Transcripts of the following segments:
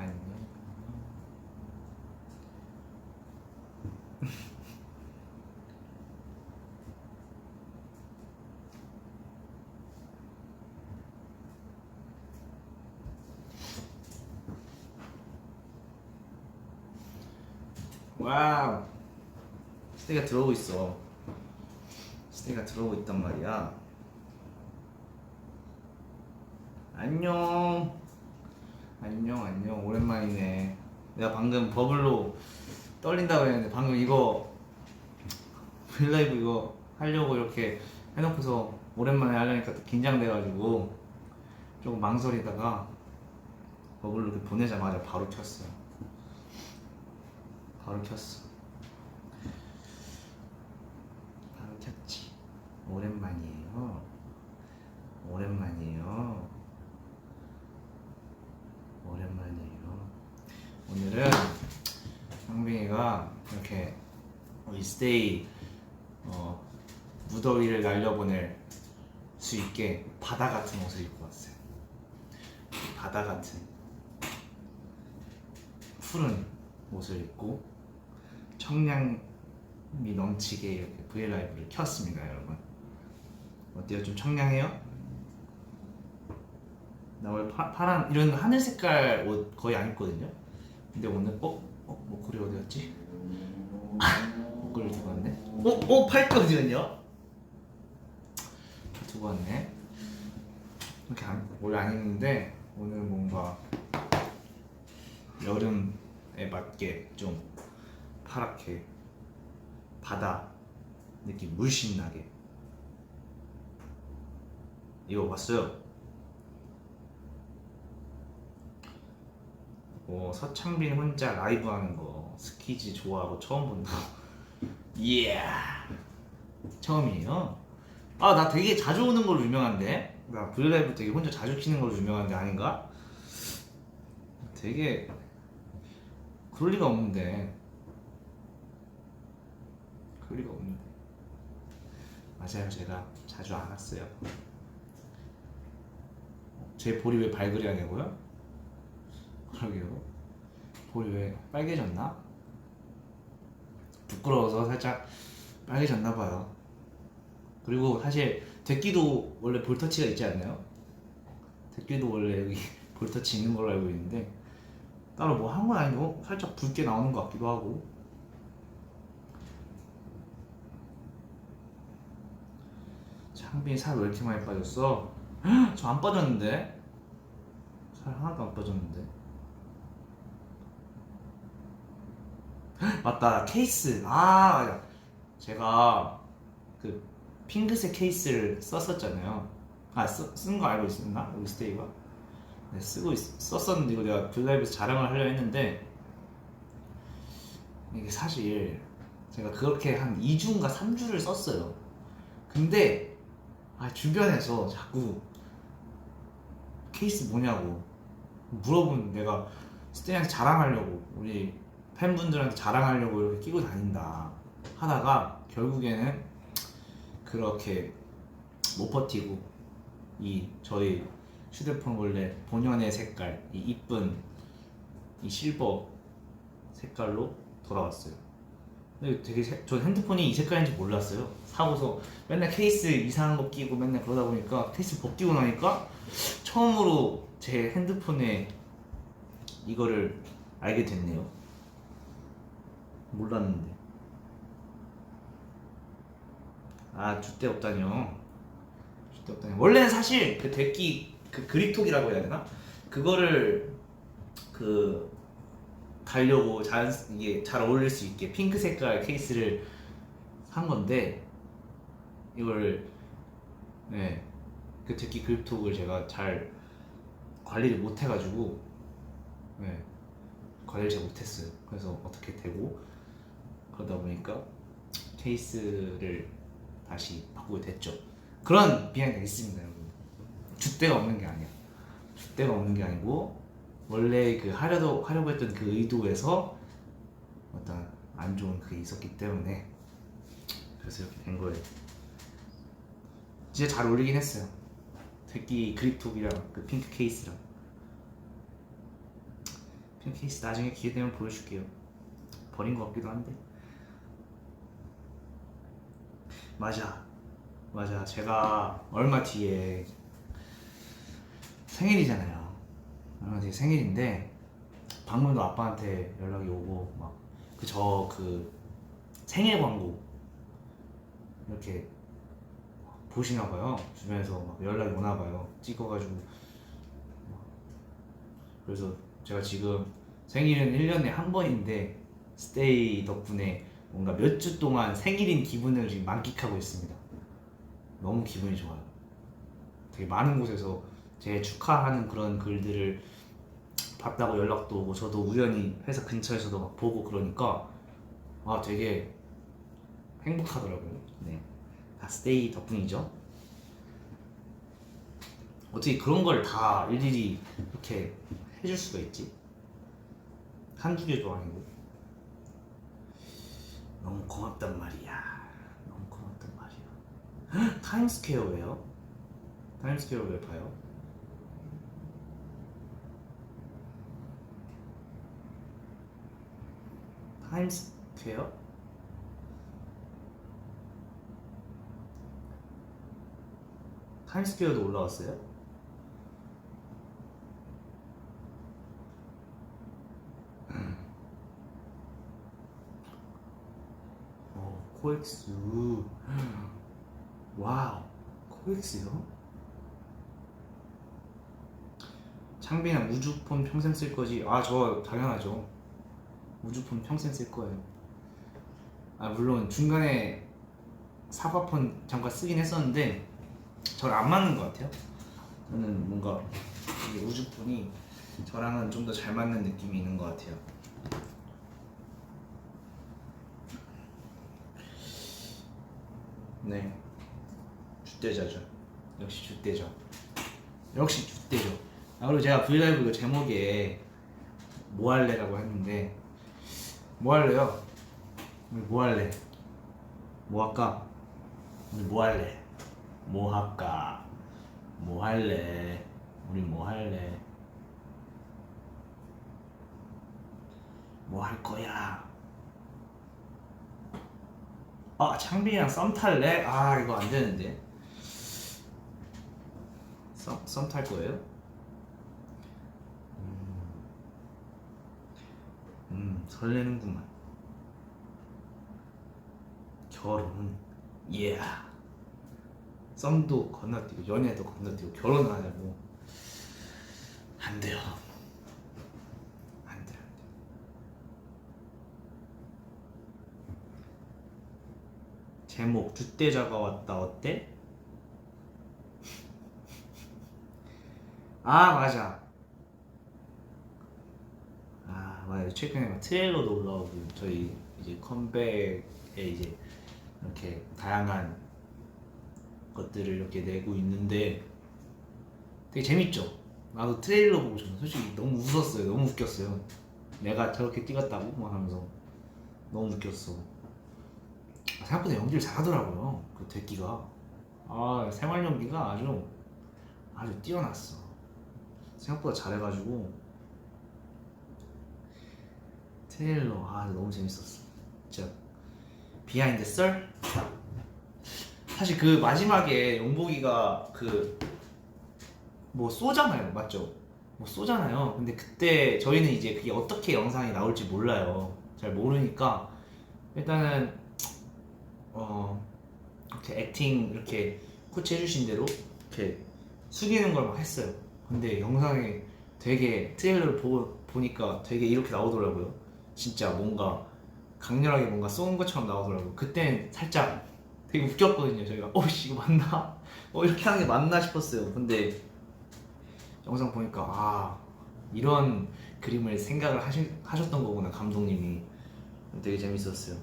안녕. 와우. 스테이가 들어오고 있어. 스테이가 들어오고 있단 말이야. 안녕. 안녕. 오랜만이네. 내가 방금 버블로 떨린다고 했는데 방금 이거 브이라이브 이거 하려고 이렇게 해놓고서 오랜만에 하려니까 또 긴장돼가지고 조금 망설이다가 버블로 이렇게 보내자마자 바로 켰어요. 바로 켰어. 바로 켰지. 오랜만이에요. 오늘은 상빈이가 이렇게 우리 스테이 무더위를 날려보낼 수 있게 바다 같은 옷을 입고 왔어요. 바다 같은 푸른 옷을 입고 청량미 넘치게 이렇게 브이라이브를 켰습니다, 여러분. 어때요? 좀 청량해요? 나 원래 파란 이런 하늘 색깔 옷 거의 안 입거든요. 근데 오늘 목걸이 어디 갔지? 목걸이 두고 왔네. 팔찌 어디 갔냐? 두고 왔네. 이렇게 원래 안 입는데 오늘 뭔가 여름에 맞게 좀 파랗게 바다 느낌 물씬 나게 입어봤어요. 서창빈 혼자 라이브 하는 거 스키즈 좋아하고 처음 본다. 처음이에요? 아, 나 되게 자주 오는 걸로 유명한데? 나 브이라이브 되게 혼자 자주 키는 걸로 유명한데 아닌가? 되게 그럴 리가 없는데. 맞아요, 제가 자주 안 왔어요. 제 볼이 왜 발그레하냐고요? 그러게요. 볼이 왜 빨개졌나? 부끄러워서 살짝 빨개졌나봐요. 그리고 사실 데끼도 원래 볼터치가 있지 않나요? 데끼도 원래 여기 볼터치 있는 걸로 알고 있는데 따로 뭐 한 건 아니고 살짝 붉게 나오는 것 같기도 하고. 창빈이 살 왜 이렇게 많이 빠졌어? 저 안 빠졌는데? 살 하나도 안 빠졌는데? 맞다, 케이스. 맞아. 제가 그 핑크색 케이스를 썼었잖아요. 쓴 거 알고 있었나? 우리 스테이가? 네, 썼었는데 이거 내가 블라이브에서 자랑을 하려 했는데 이게 사실 제가 그렇게 한 2주인가 3주를 썼어요. 근데 주변에서 자꾸 케이스 뭐냐고 물어보는, 내가 스테이한테 자랑하려고 우리 팬분들한테 자랑하려고 이렇게 끼고 다닌다 하다가 결국에는 그렇게 못 버티고 저희 휴대폰 원래 본연의 색깔, 이 이쁜 이 실버 색깔로 돌아왔어요. 근데 되게 전 핸드폰이 이 색깔인지 몰랐어요. 사고서 맨날 케이스 이상한 거 끼고 맨날 그러다 보니까 케이스 벗기고 나니까 처음으로 제 핸드폰에 이거를 알게 됐네요. 몰랐는데. 줏대 없다뇨. 원래는 사실 그 데끼 그 그립톡이라고 해야 되나? 그거를 달려고 이게 잘 어울릴 수 있게 핑크 색깔 케이스를 산 건데 이걸 그 데끼 그립톡을 제가 잘 관리를 못 해가지고 관리를 잘 못했어요. 그래서 어떻게 되고 그러다 보니까 케이스를 다시 바꾸게 됐죠. 그런 비하인드가 있습니다, 여러분. 줏대가 없는 게 아니야. 줏대가 없는 게 아니고 원래 하려고 했던 그 의도에서 어떤 안 좋은 그게 있었기 때문에 그래서 이렇게 된 거예요. 진짜 잘 어울리긴 했어요. 특히 그립톡이랑 그 핑크 케이스랑 펜 케이스 나중에 기회 되면 보여줄게요. 버린 것 같기도 한데. 맞아. 제가 얼마 뒤에 생일이잖아요. 얼마 뒤에 생일인데 방금도 아빠한테 연락이 오고 막 그 생일 광고 이렇게 보시나 봐요. 주변에서 막 연락이 오나 봐요. 찍어가지고. 그래서 제가 지금 생일은 1년에 한 번인데 스테이 덕분에 뭔가 몇 주 동안 생일인 기분을 지금 만끽하고 있습니다. 너무 기분이 좋아요. 되게 많은 곳에서 제 축하하는 그런 글들을 봤다고 연락도 오고, 저도 우연히 회사 근처에서도 막 보고 그러니까 되게 행복하더라고요. 네, 다 스테이 덕분이죠. 어떻게 그런 걸 다 일일이 이렇게 해줄 수가 있지? 한두 개도 아니고. 너무 고맙단 말이야. 타임스퀘어 왜요? 타임스퀘어 왜 봐요? 타임스퀘어? 타임스퀘어도 올라왔어요? 코엑스. 와우, 코엑스요? 창빈아, 우주폰 평생 쓸 거지? 저 당연하죠. 우주폰 평생 쓸 거예요. 물론 중간에 사과폰 잠깐 쓰긴 했었는데 저랑 안 맞는 것 같아요. 저는 뭔가 이게 우주폰이 저랑은 좀 더 잘 맞는 느낌이 있는 것 같아요. 네, 줏대자죠. 역시 줏대죠. 그리고 제가 브이라이브 그 제목에 뭐 할래라고 했는데, 뭐 할래요? 우리 뭐 할래? 뭐 할까? 우리 뭐 할래? 뭐 할까? 뭐 할래? 우리 뭐 할래? 뭐 할 거야? 창빈이랑 썸 탈래? 이거 안 되는데. 썸 탈 거예요? 설레는구만. 결혼. 썸도 건너뛰고 연애도 건너뛰고 결혼을 하냐고. 안 돼요. 제목 줏대자가 왔다 어때? 맞아. 최근에 막 트레일러도 올라오고 저희 이제 컴백에 이제 이렇게 다양한 것들을 이렇게 내고 있는데 되게 재밌죠? 나도 트레일러 보고 저는 솔직히 너무 웃었어요. 너무 웃겼어요. 내가 저렇게 찍었다고 막 하면서 너무 웃겼어. 생각보다 연기를 잘하더라고요. 그 대기가. 생활 연기가 아주 뛰어났어. 생각보다 잘해가지고 트레일러 너무 재밌었어. 진짜 비하인드 썰? 사실 그 마지막에 용복이가 뭐 쏘잖아요, 맞죠? 뭐 쏘잖아요. 근데 그때 저희는 이제 그게 어떻게 영상이 나올지 몰라요. 잘 모르니까 일단은 이렇게 액팅 이렇게 코치 해주신 대로 이렇게 숙이는 걸 막 했어요. 근데 영상에 되게 트레일러를 보니까 되게 이렇게 나오더라고요. 진짜 뭔가 강렬하게 뭔가 쏘는 것처럼 나오더라고요. 그땐 살짝 되게 웃겼거든요. 저희가 이거 맞나? 이렇게 하는 게 맞나 싶었어요. 근데 영상 보니까 이런 그림을 생각을 하셨던 거구나, 감독님이. 되게 재밌었어요.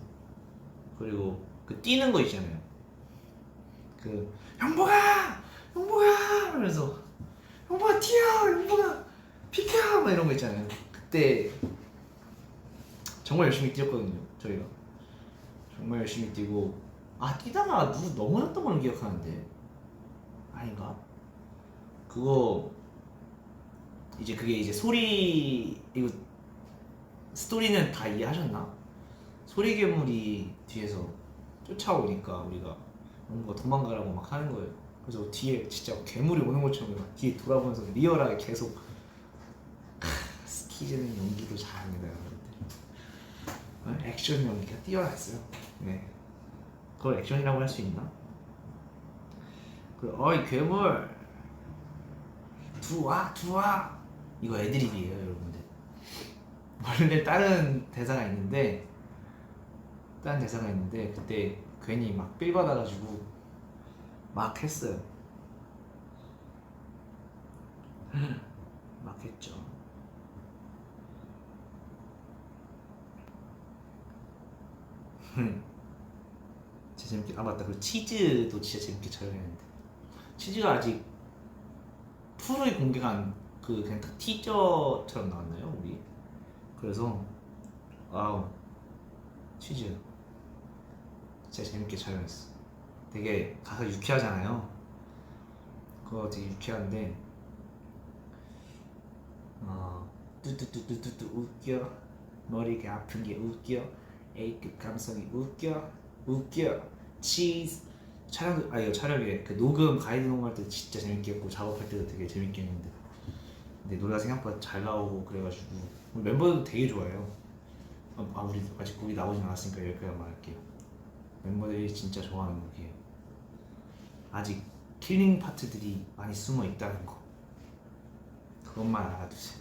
그리고 그 뛰는 거 있잖아요. 그 형복아 하면서 형복아 튀어, 형복아 비켜 막 이런 거 있잖아요. 그때 정말 열심히 뛰었거든요. 저희가 정말 열심히 뛰고 뛰다가 누구 넘어졌던 걸 기억하는데 아닌가? 그거 이제 그게 이제 소리 이거 스토리는 다 이해하셨나? 소리 괴물이 뒤에서 쫓아오니까 우리가 뭔가 도망가라고 막 하는 거예요. 그래서 뒤에 진짜 괴물이 오는 것처럼 막 뒤에 돌아보면서 리얼하게 계속 스키즈는 연기도 잘합니다, 여러분들. 액션 연기가 뛰어났어요. 네, 그걸 액션이라고 할 수 있나? 어이 괴물 들어와 이거 애드립이에요, 여러분들. 원래 다른 대사가 있는데 그때 괜히 막 삘 받아가지고 막 했어요. 막 했죠. 진짜 재밌게. 아 맞다, 그 치즈도 진짜 재밌게 촬영했는데 치즈가 아직 풀의 공개가 그냥 딱 티저처럼 나왔나요, 우리? 그래서 와우, 치즈 진짜 재밌게 촬영했어. 되게 가사 유쾌하잖아요. 그거 되게 유쾌한데 뚜뚜뚜뚜뚜 웃겨, 머리가 아픈 게 웃겨, A급 감성이 웃겨 치즈. 이거 촬영에 그 녹음 가이드 녹음할 때 진짜 재밌게 했고 작업할 때도 되게 재밌게 했는데 근데 노래가 생각보다 잘 나오고 그래가지고 멤버들도 되게 좋아해요. 우리 아직 곡이 나오진 않았으니까 여기까지 말할게요. 멤버들이 진짜 좋아하는 곡이에요. 아직 킬링 파트들이 많이 숨어 있다는 거, 그것만 알아두세요.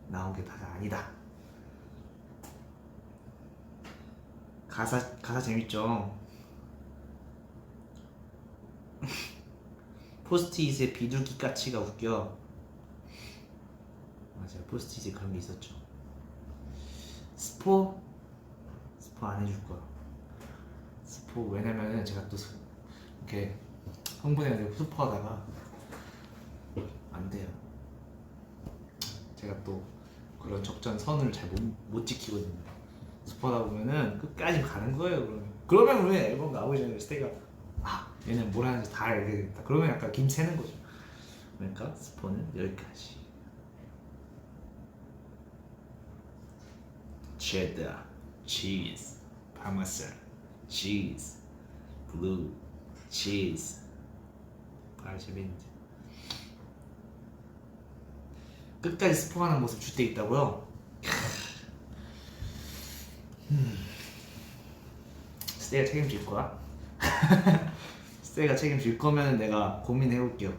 나온 게 다가 아니다. 가사 재밌죠? 포스트잇의 비둘기 까치가 웃겨. 맞아요, 포스트잇에 그런 게 있었죠. 스포 안 해줄 거야. 스포 왜냐면은 제가 또 이렇게 흥분해가지고 스포하다가 안 돼요. 제가 또 그런 적정선을 잘 못 지키거든요. 스포하다 보면은 끝까지 가는 거예요. 그러면 우리 앨범 나오기 전에 스테이가 얘는 뭘 하는지 다 알게 됐다. 그러면 약간 김 새는 거죠. 그러니까 스포는 여기까지. 체다, 치즈, 파마산, 치즈, 블루, 치즈. 재밌는데. 끝까지 스포하는 모습 줄 때 있다고요? 스테이가 책임질 거야? 스테이가 책임질 거면 내가 고민해볼게요.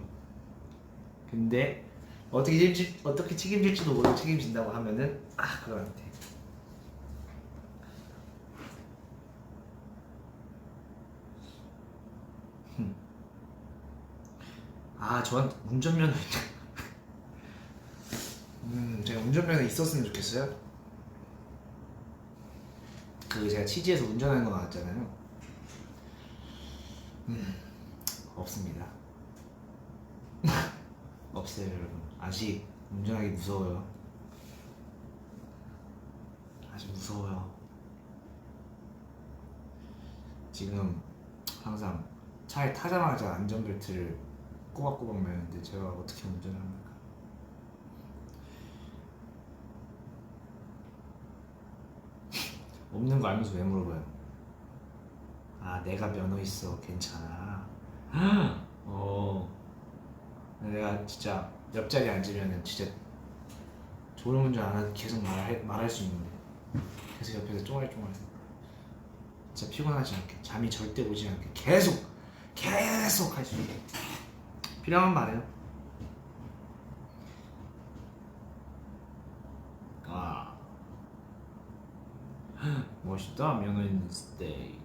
근데 어떻게 책임질지도 모르고 책임진다고 하면은 그건 안 돼. 저한테 운전면허 제가 운전면허 있었으면 좋겠어요. 제가 치즈에서 운전하는 거 나왔잖아요. 없습니다. 없어요, 여러분. 아직 운전하기 무서워요. 아직 무서워요. 지금 항상 차에 타자마자 안전벨트를 꼬박꼬박 매는데 제가 어떻게 운전을 합니까? 없는 거 알면서 왜 물어봐요? 내가 면허 있어, 괜찮아. 내가 진짜 옆자리에 앉으면은 진짜 졸음운전 안 하고 계속 말할 수 있는데 계속 옆에서 쫑알쫑알 진짜 피곤하지 않게, 잠이 절대 오지 않게 계속 할 수 있게 필요하면 말해요. 멋있다, 면허 있는 스테이.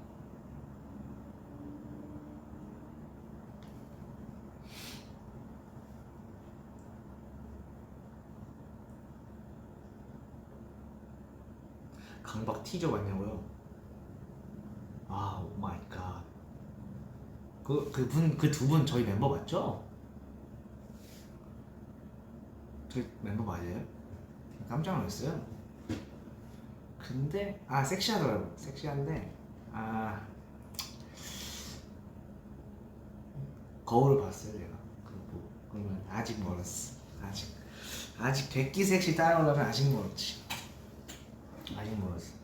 강박 티저 봤냐고요? 오 마이 갓. 그 두 분 저희 멤버 맞죠? 저희 멤버 맞아요? 깜짝 놀랐어요. 근데 섹시하더라고. 섹시한데 거울을 봤어요, 제가. 그러면 아직 멀었어. 아직 되끼 섹시 따라오려면 아직 멀었지. 아직 멀었어.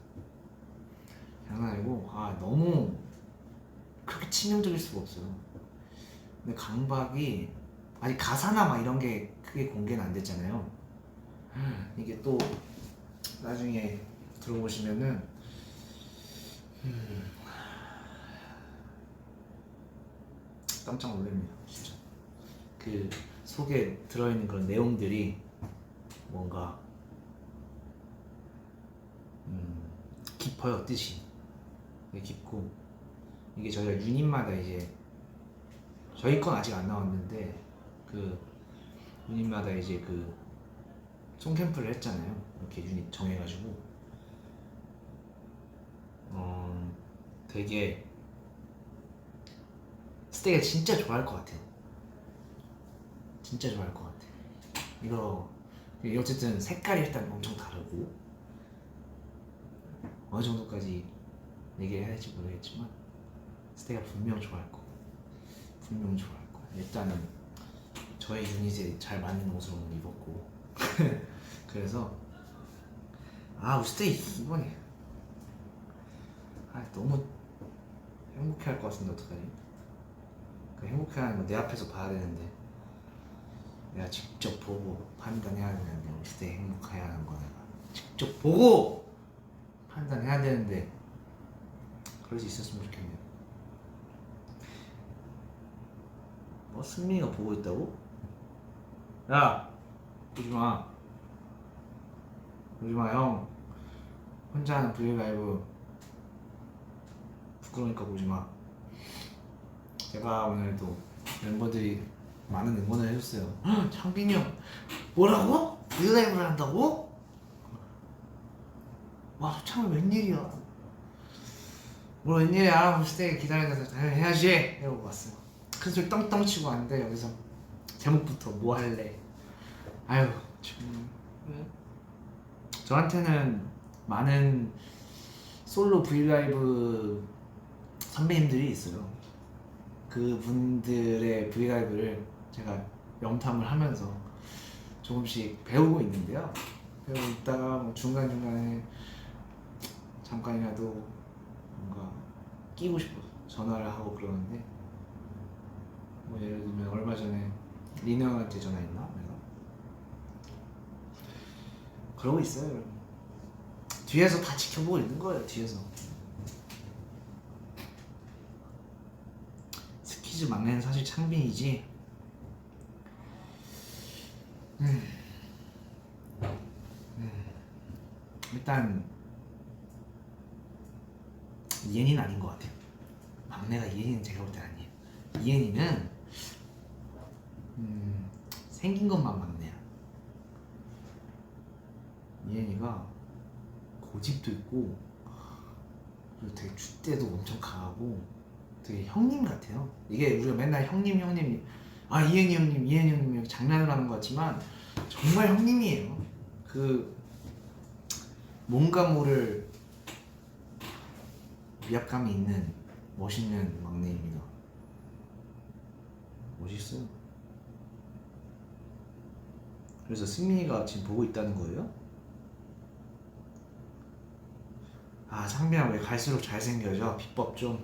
장난 아니고 너무 그렇게 치명적일 수가 없어요. 근데 강박이 아직 가사나 막 이런 게 크게 공개는 안 됐잖아요. 이게 또 나중에 들어보시면은 깜짝 놀랍니다. 진짜 그 속에 들어있는 그런 내용들이 뭔가 깊어요. 뜻이 깊고, 이게 저희가 유닛마다 이제 저희 건 아직 안 나왔는데 그 유닛마다 이제 그 송캠프를 했잖아요. 이렇게 유닛 정해가지고 되게 스테이가 진짜 좋아할 것 같아요. 진짜 좋아할 것 같아. 이거 어쨌든 색깔이 일단 엄청 다르고, 어느 정도까지 얘기해야 할지 모르겠지만 스테이가 분명 좋아할 거고, 분명 좋아할 거야. 일단은 저희 유닛에 잘 맞는 옷을 오늘 입었고 그래서 우리 스테이 이번에 너무 행복해할 것 같은데 어떡하지? 그 행복해하는 거 내 앞에서 봐야 되는데, 내가 직접 보고 판단해야 되는데, 우리 스테이 행복해야 하는 거 내가 직접 보고 판단해야 되는데, 그럴 수 있었으면 좋겠네요. 승민이가 보고 있다고? 야! 보지마. 보지마 형. 혼자 하는 브이라이브 부끄러우니까 보지마. 제가 오늘도 멤버들이 많은 응원을 해줬어요. 창빈이 형 뭐라고? 브이라이브를 한다고? 와, 참 웬일이야. 뭘 웬일이야. 우리 스테이 기다려서 해야지 이러고 왔어요. 큰 소리 떵떵 치고 왔는데 여기서 제목부터 뭐 할래? 아유 참. 저한테는 많은 솔로 브이라이브 선배님들이 있어요. 그분들의 브이라이브를 제가 염탐을 하면서 조금씩 배우고 있는데요. 배우고 있다가 뭐 중간중간에 잠깐이라도 뭔가 끼고 싶어서 전화를 하고 그러는데, 뭐 예를 들면 얼마 전에 리너 형한테 전화했나? 내가 그러고 있어요. 뒤에서 다 지켜보고 있는 거예요. 뒤에서. 스키즈 막내는 사실 창빈이지. 일단 이엔이는 아닌 것 같아요. 막내가 이엔이는 제가 볼 때 아니에요. 이엔이는 생긴 것만 막내야. 이엔이가 고집도 있고, 그리고 되게 줏대도 엄청 강하고 되게 형님 같아요. 이게 우리가 맨날 형님 이엔이 형님 이렇게 장난을 하는 것 같지만 정말 형님이에요. 그 뭔가 모를 위압감이 있는 멋있는 막내입니다. 멋있어요. 그래서 승민이가 지금 보고 있다는 거예요? 창빈아 왜 갈수록 잘생겨져? 비법 좀.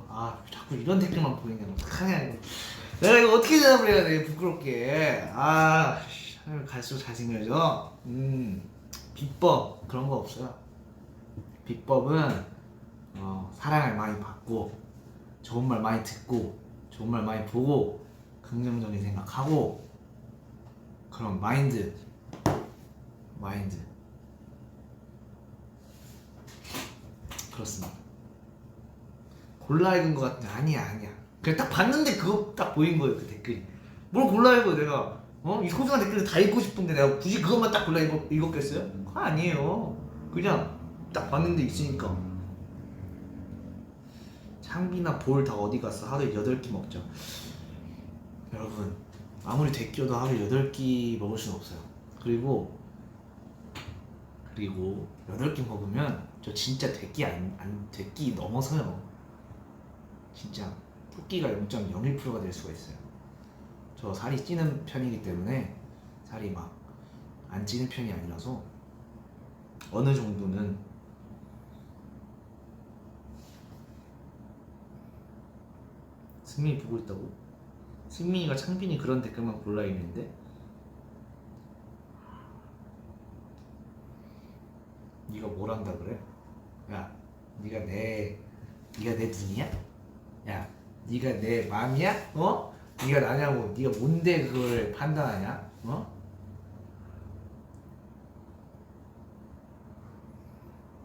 자꾸 이런 댓글만 보이냐. 어떡하냐 이거. 내가 이거 어떻게 대답을 해야 돼? 부끄럽게. 갈수록 잘생겨져. 비법 그런 거 없어요. 비법은 사랑을 많이 받고, 좋은 말 많이 듣고, 좋은 말 많이 보고, 긍정적인 생각하고, 그런 마인드. 그렇습니다. 골라 읽은 것 같은데 아니야. 그냥 딱 봤는데 그거 딱 보인 거예요. 그 댓글이. 뭘 골라 읽어 내가. 이 소중한 댓글을 다 읽고 싶은데 내가 굳이 그것만 딱 골라 읽었겠어요? 그거 아니에요. 그냥 딱 봤는데 있으니까. 창빈아 볼 다 어디 갔어? 하루에 8끼 먹죠. 여러분 아무리 대끼어도 하루에 8끼 먹을 수는 없어요. 그리고 8끼 먹으면 저 진짜 대끼 넘어서요. 진짜 토끼가 0.01%가 될 수가 있어요. 저 살이 찌는 편이기 때문에, 살이 막 안 찌는 편이 아니라서 어느 정도는 승민이 보고 있다고? 승민이가 창빈이 그런 댓글만 골라 있는데? 네가 뭘 한다 그래? 야, 네가 내 눈이야? 야, 네가 내 맘이야? 어? 네가 나냐고? 네가 뭔데 그걸 판단하냐? 어?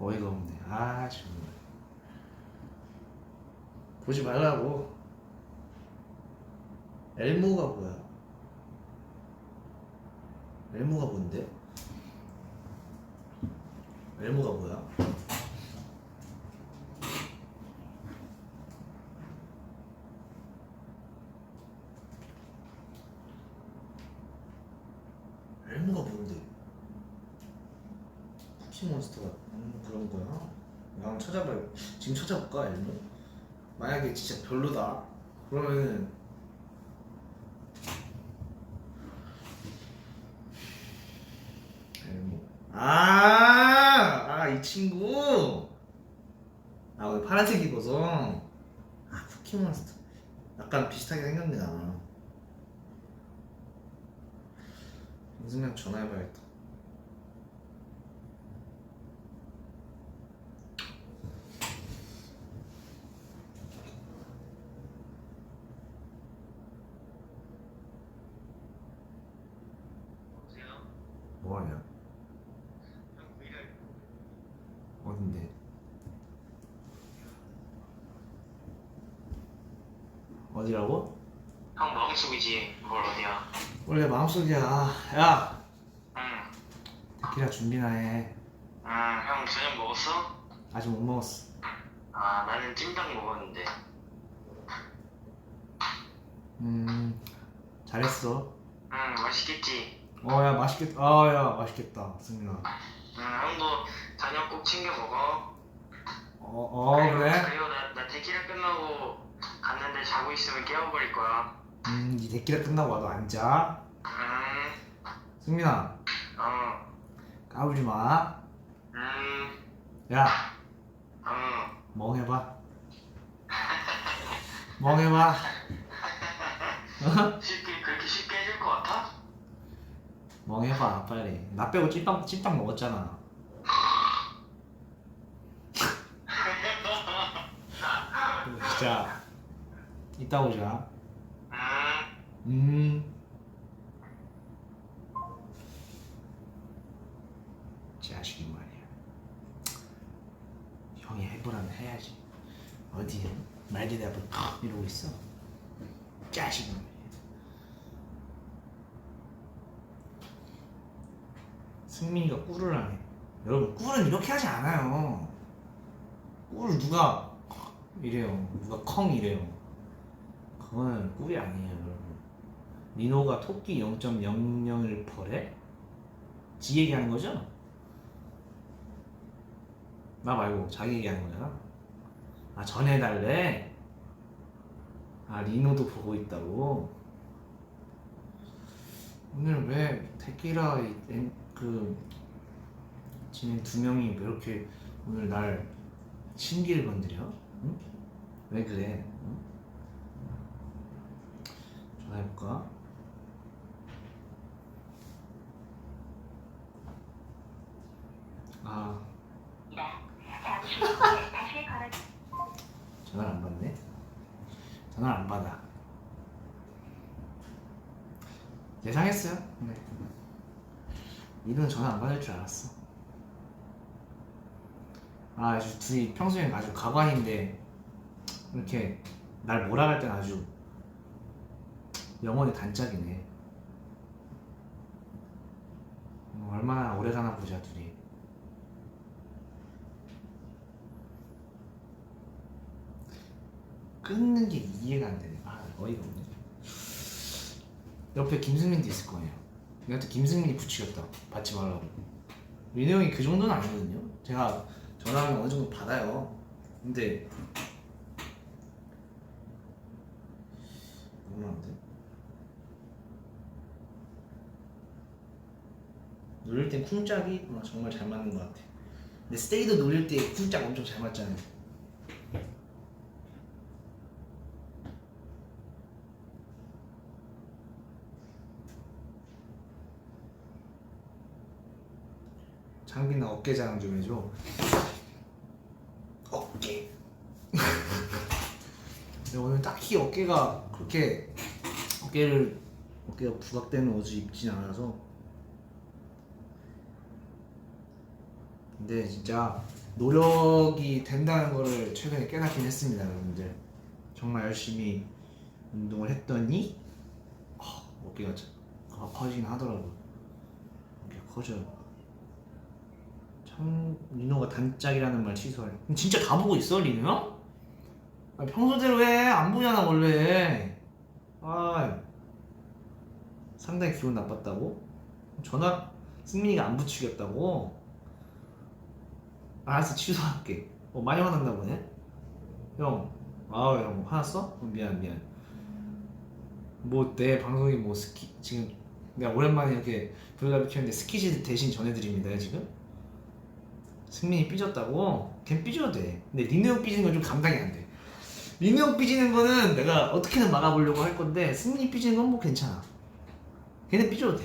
어이가 없네. 아 정말. 보지 말라고. 엘모가 뭐야? 엘모가 뭔데? 엘모가 뭐야? 엘모가 뭔데? 쿠키몬스터가 그런 거야? 야, 한번 찾아봐요. 지금 찾아볼까 엘모? 만약에 진짜 별로다 그러면은 엘모 이 친구 오늘 파란색 입어서 쿠키몬스터 약간 비슷하게 생겼네 나. 인승명 전화해봐야겠다. 뭐하냐? 어딘데? 어디라고? 형 마음속이지 뭘 어디야. 원래 마음속이야. 야! 응. 데키라 준비나 해. 형 저녁 먹었어? 아직 못 먹었어. 나는 찜닭 먹었는데. 잘했어. 맛있겠지? 야 맛있겠다. 야 맛있겠다 승민아. 형도 저녁 꼭 챙겨 먹어. 그래? 그리고 나 데키라 끝나고 갔는데 자고 있으면 깨워버릴 거야. 니 데키라 끝나고 와도 안 자. 승민아 까불지 마. 야 멍해봐. 멍해봐. 그렇게 쉽게 해줄 것 같아? 멍해봐 빨리. 나 빼고 찐빵 먹었잖아. 진짜 이따 오자. 자식이 말이야. 형이 해보라면 해야지. 어디 말기대 앞에 이러고 있어. 자식이 말이야. 승민이가 꿀을 안 해. 여러분 꿀은 이렇게 하지 않아요. 꿀 누가 이래요. 누가 컹 이래요. 그거는 꿀이 아니에요 여러분. 니노가 토끼 0.00을 퍼래? 지 얘기하는 거죠? 나 말고 자기 얘기하는 거잖아. 전해달래? 리노도 보고 있다고? 오늘 왜 데키라 진행 두 명이 왜 이렇게 오늘 날 신기를 건드려? 응? 왜 그래? 응? 전화해볼까? 전화를 안 받네? 전화를 안 받아. 예상했어요. 네. 이분은 전화 안 받을 줄 알았어. 아주 둘이 평소에 아주 가관인데 이렇게 날 몰아갈 땐 아주 영혼의 단짝이네. 얼마나 오래 가나 보자 둘이. 끊는 게 이해가 안 되네. 어이가 없네. 옆에 김승민도 있을 거예요. 내가 또 김승민이 부추겼다. 받지 말라고. 민호 형이 그 정도는 아니거든요. 제가 전화하면 어느 정도 받아요. 근데 너무한데? 놀릴 땐 쿵짝이 정말 잘 맞는 것 같아. 근데 스테이도 놀릴 때 쿵짝 엄청 잘 맞잖아요. 장빈아 어깨 자랑 좀 해줘. 어깨. 근데 오늘 딱히 어깨가 그렇게 어깨가 부각되는 옷을 입진 않아서. 근데 진짜 노력이 된다는 거를 최근에 깨닫긴 했습니다, 여러분들. 정말 열심히 운동을 했더니 어깨가 커지긴 하더라고요. 어깨가 커져요. 참 리노가 단짝이라는 말 취소하려. 진짜 다 보고 있어 리노 형? 아니, 평소대로 해. 안 보잖아 원래. 아 상당히 기분 나빴다고? 전화 승민이가 안 부추겼다고? 알았어 취소할게. 많이 화났나 보네. 형 화났어? 미안. 뭐 내 방송이 뭐 지금 내가 오랜만에 이렇게 브이라이브 켰는데 스키즈 대신 전해드립니다 지금. 승민이 삐졌다고? 걔 삐져도 돼. 근데 리노 형 삐지는 건 좀 감당이 안 돼. 리노 형 삐지는 거는 내가 어떻게든 막아보려고 할 건데 승민이 삐지는 건 뭐 괜찮아. 걔는 삐져도 돼.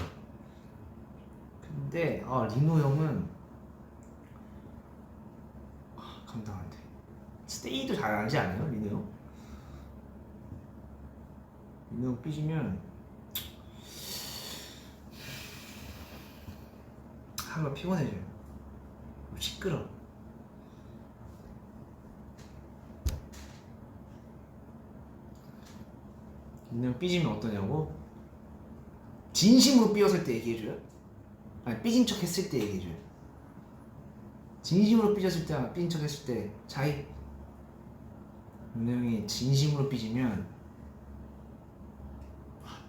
근데 리노 형은 감당 안 돼. 스테이도 잘하지 않아요 리노 형? 리노 형 삐지면 하루가 피곤해져요. 시끄러. 리노 형 삐지면 어떠냐고? 진심으로 삐었을 때 얘기해줘요? 아니 삐진 척 했을 때 얘기해줘요. 진심으로 삐졌을 때랑 삐진 척 했을 때 차이? 리노 형이 진심으로 삐지면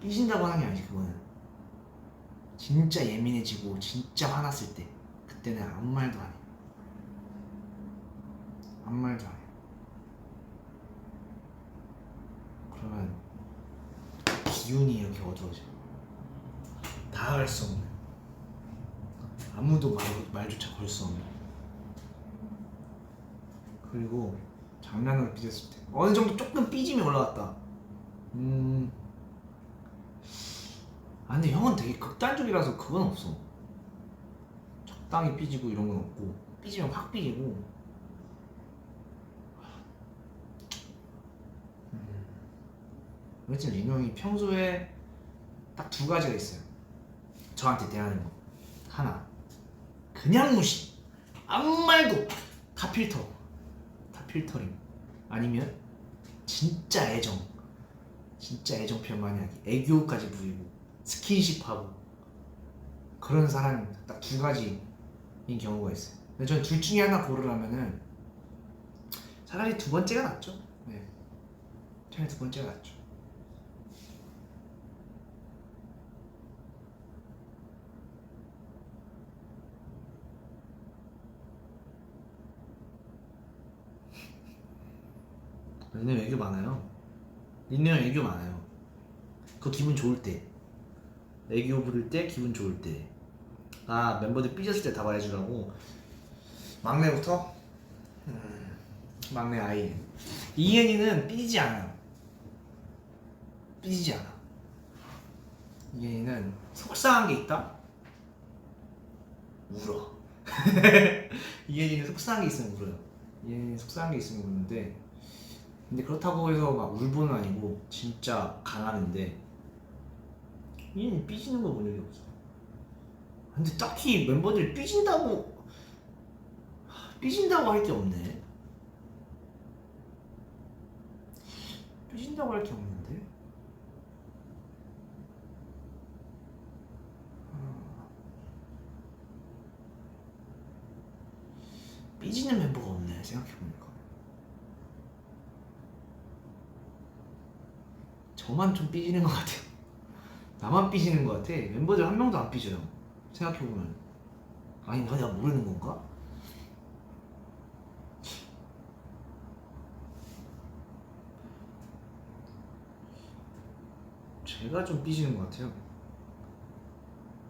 삐진다고 하는 게 아니지. 그거는 진짜 예민해지고 진짜 화났을 때 그때는 아무 말도 안 해. 아무 말도 안 해. 그러면 기운이 이렇게 어두워져. 다가갈 수 없는, 아무도 말조차 걸 수 없는. 그리고 장난으로 삐졌을 때 어느 정도 조금 삐짐이 올라왔다. 근데 형은 되게 극단적이라서 그건 없어. 적당히 삐지고 이런 건 없고, 삐지면 확 삐지고. 그렇지. 리노 형이 평소에 딱 두 가지가 있어요. 저한테 대하는 거. 하나, 그냥 무시. 아무 말도 다 필터링. 아니면 진짜 애정 표현 많이 하기. 애교까지 부리고 스킨십하고. 그런 사람이 딱 두 가지인 경우가 있어요. 근데 저는 둘 중에 하나 고르라면은 차라리 두 번째가 낫죠. 네, 차라리 두 번째가 낫죠. 리노 애교 많아요. 리노 형 애교 많아요. 그거 기분 좋을 때, 애교 부릴 때, 기분 좋을 때. 멤버들 삐졌을 때 다 말해주라고. 막내부터 막내 아이 이엔이는 삐지지 않아요. 삐지지 않아. 이엔이는 속상한 게 있다? 울어. 이엔이는 속상한 게 있으면 울어요. 이엔이는 속상한 게 있으면 우는데, 근데 그렇다고 해서 막 울보는 아니고 진짜 강하는데, 이엔이 삐지는 거 본 적이 없어. 근데 딱히 멤버들이 삐진다고 할 게 없네. 삐진다고 할 게 없는데. 삐지는 멤버가 없네 생각해보니까. 저만 좀 삐지는 것 같아요. 나만 삐지는 것 같아. 멤버들 한 명도 안 삐져요 생각해보면. 아닌가? 내가 모르는 건가? 제가 좀 삐지는 것 같아요.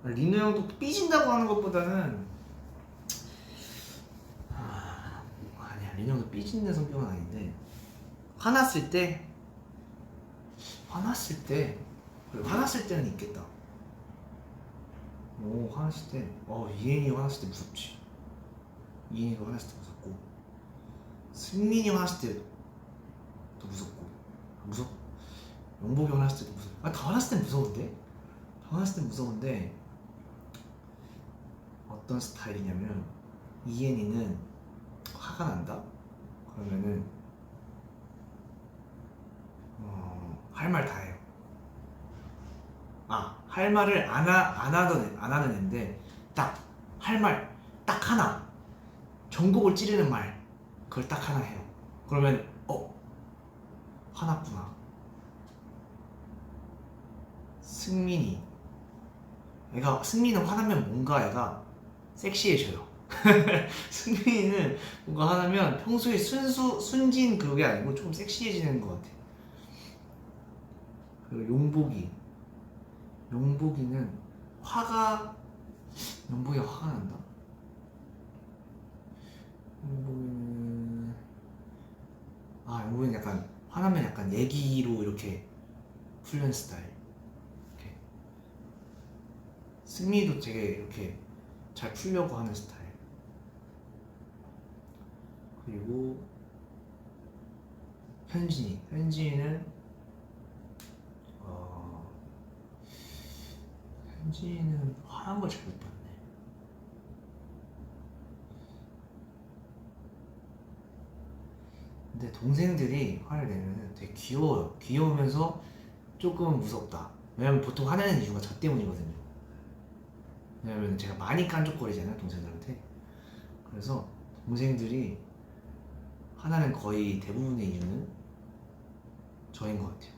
리노 형도 삐진다고 하는 것보다는 아니야, 리노 형도 삐지는 성격은 아닌데, 화났을 때는 있겠다. 화났을 때 이엔이 화났을 때 무섭지. 이인이가 화났을 때 무섭고, 승민이 화났을 때도 무섭고, 용복이 화났을 때도 무섭고. 다 화났을 땐 무서운데? 다 화났을 땐 무서운데 어떤 스타일이냐면, 이엔이는 화가 난다? 그러면은 할 말 다 해요. 할 말을 안 하는 애인데, 딱 할 말 딱 하나, 전곡을 찌르는 말, 그걸 딱 하나 해요. 그러면 화났구나. 승민은 화나면 뭔가 애가 섹시해져요. 승민이는 뭔가 화나면 평소에 순진 그게 아니고 좀 섹시해지는 것 같아. 그리고 용복이는 용복이가 화가 난다? 용복이는 약간 화나면 약간 얘기로 이렇게 풀는 스타일. 이렇게. 승민이도 되게 이렇게 잘 풀려고 하는 스타일. 그리고 현진이는 화난 걸 잘 못 봤네. 근데 동생들이 화를 내면 되게 귀여워요. 귀여우면서 조금 무섭다. 왜냐면 보통 화내는 이유가 저 때문이거든요. 왜냐면 제가 많이 깐족거리잖아요, 동생들한테. 그래서 동생들이 화나는 거의 대부분의 이유는 저인 것 같아요.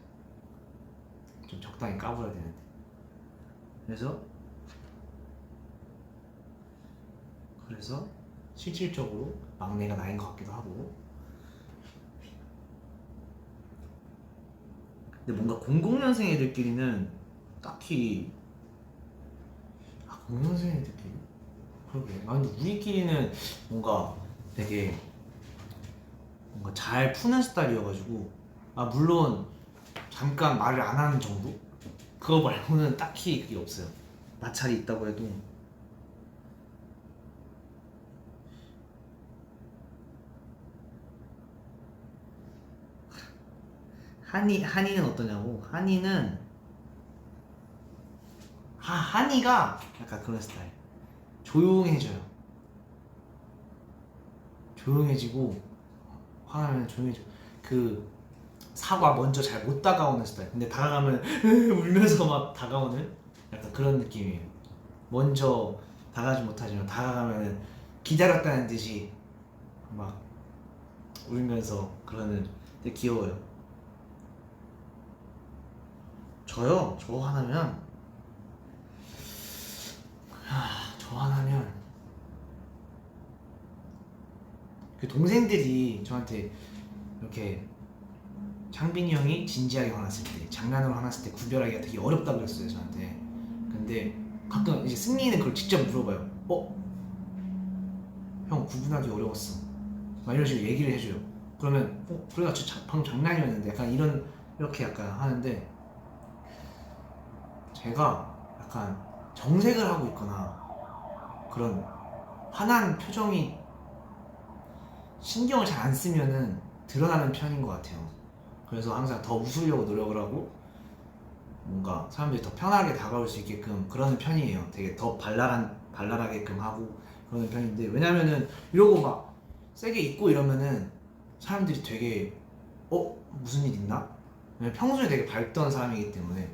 좀 적당히 까불어야 되는데. 그래서 실질적으로 막내가 나인 것 같기도 하고. 근데 뭔가 00년생 애들끼리는 딱히 00년생 애들끼리? 그러게. 근데 우리끼리는 뭔가 되게 뭔가 잘 푸는 스타일이어가지고, 물론 잠깐 말을 안 하는 정도? 그거 말고는 딱히 그게 없어요. 마찰이 있다고 해도. 한이는 어떠냐고? 한이가 약간 그런 스타일. 조용해지고 화나면 조용해지고, 그 사과 먼저 잘 못 다가오는 스타일. 근데 다가가면 울면서 막 다가오는 약간 그런 느낌이에요. 먼저 다가가지 못하지만 다가가면 기다렸다는 듯이 막 울면서 그러는. 되게 귀여워요. 저요? 저 화나면 그 동생들이 저한테 이렇게, 창빈이 형이 진지하게 화났을 때, 장난으로 화났을 때 구별하기가 되게 어렵다고 그랬어요, 저한테. 근데 가끔 이제 승민이는 그걸 직접 물어봐요. 형 구분하기 어려웠어. 막 이런 식으로 얘기를 해줘요. 그러면 그래가 방금 장난이었는데, 약간 이렇게 약간 하는데, 제가 약간 정색을 하고 있거나 그런 화난 표정이 신경을 잘 안 쓰면은 드러나는 편인 것 같아요. 그래서 항상 더 웃으려고 노력을 하고, 뭔가 사람들이 더 편하게 다가올 수 있게끔 그러는 편이에요. 되게 더 발랄하게끔 하고 그러는 편인데, 왜냐면은 이러고 막 세게 있고 이러면은 사람들이 되게 무슨 일 있나? 왜냐면 평소에 되게 밝던 사람이기 때문에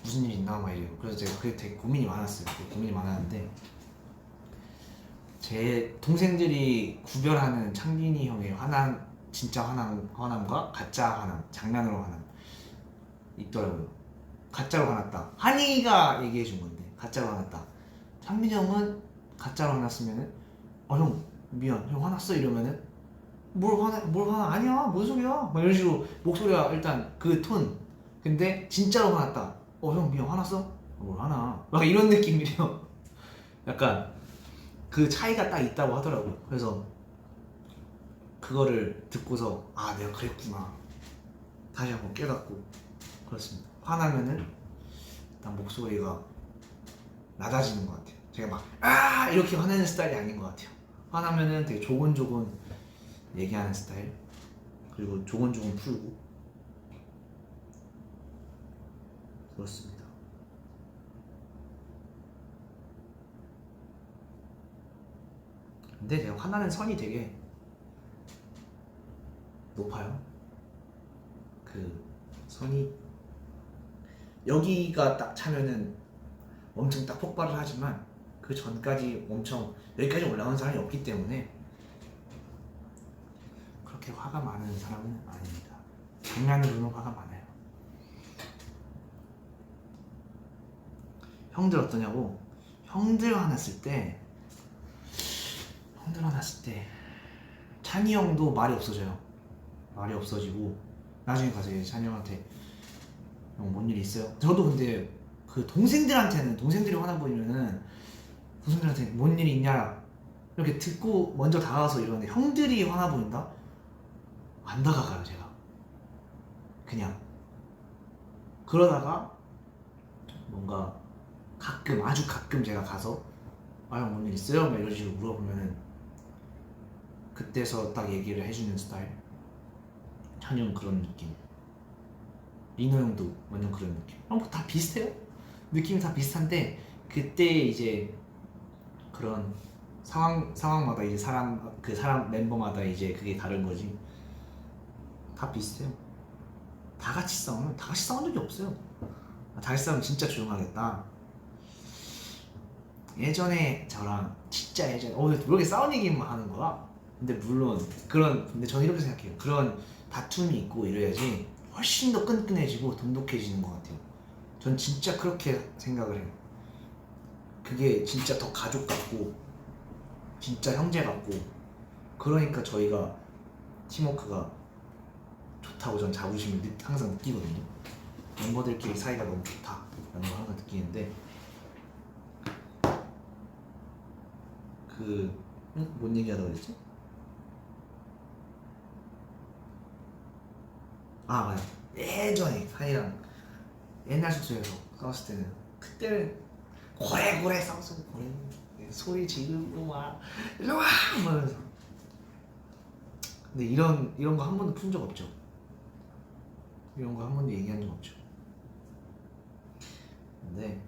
무슨 일 있나 막 이래요. 그래서 제가 그게 되게 고민이 많았는데, 제 동생들이 구별하는 창빈이 형의 진짜 화남과 가짜 화남, 장난으로 화남 있더라고요. 가짜로 화났다. 한이가 얘기해 준 건데, 가짜로 화났다. 창빈이 형은 가짜로 화났으면은 형 미안, 형 화났어 이러면은 뭘 화나 아니야 뭔 소리야 막 이런 식으로 목소리가 일단 그 톤. 근데 진짜로 화났다. 형 미안, 화났어? 뭘 화나 막 이런 느낌이래요. 약간 그 차이가 딱 있다고 하더라고요. 그래서 그거를 듣고서 내가 그랬구나 다시 한번 깨닫고 그렇습니다. 화나면은 일단 목소리가 낮아지는 것 같아요. 제가 막 이렇게 화내는 스타일이 아닌 것 같아요. 화나면은 되게 조곤조곤 얘기하는 스타일. 그리고 조곤조곤 풀고. 그렇습니다. 근데 제가 화나는 선이 되게 높아요. 그 선이 여기가 딱 차면은 엄청 딱 폭발을 하지만 그 전까지 엄청 여기까지 올라온 사람이 없기 때문에 그렇게 화가 많은 사람은 아닙니다. 장난으로는 화가 많아요. 형들 어떠냐고? 형들 화났을 때 찬이 형도 말이 없어져요. 말이 없어지고 나중에 가서 찬이 형한테 형 뭔 일 있어요? 저도 근데 그 동생들이 화나 보이면은 동생들한테 뭔 일 있냐 이렇게 듣고 먼저 다가가서 이러는데 형들이 화나 보인다? 안 다가가요 제가. 그냥 그러다가 뭔가 아주 가끔 제가 가서 아 형 뭔 일 있어요? 막 이런 식으로 물어보면은 그때서 딱 얘기를 해주는 스타일. 찬이 형 그런 느낌. 리노 형도 완전 그런 느낌. 뭐 다 비슷해요. 느낌이 다 비슷한데 그때 이제 그런 상황마다 이제 사람 멤버마다 이제 그게 다른 거지. 다 비슷해요. 다 같이 싸운 적이 없어요. 다 같이 싸우면 진짜 조용하겠다. 예전에 저랑 진짜 예전에 왜 이렇게 싸운 얘기만 하는 거야? 근데 물론 근데 저는 이렇게 생각해요. 그런 다툼이 있고 이래야지 훨씬 더 끈끈해지고 돈독해지는 것 같아요. 전 진짜 그렇게 생각을 해요. 그게 진짜 더 가족 같고 진짜 형제 같고 그러니까 저희가 팀워크가 좋다고 전 자부심을 항상 느끼거든요. 멤버들끼리 사이가 너무 좋다라는 걸 항상 느끼는데 뭔 얘기하다가 그랬지? 아 맞아. 예전에 한이랑 옛날 숙소에서 싸웠을 때는 그때는 고래고래 싸웠어. 고래 소리 지르고 막 일로와 이러면서. 근데 이런 거 한 번도 푼 적 없죠. 이런 거 한 번도 얘기한 적 없죠. 근데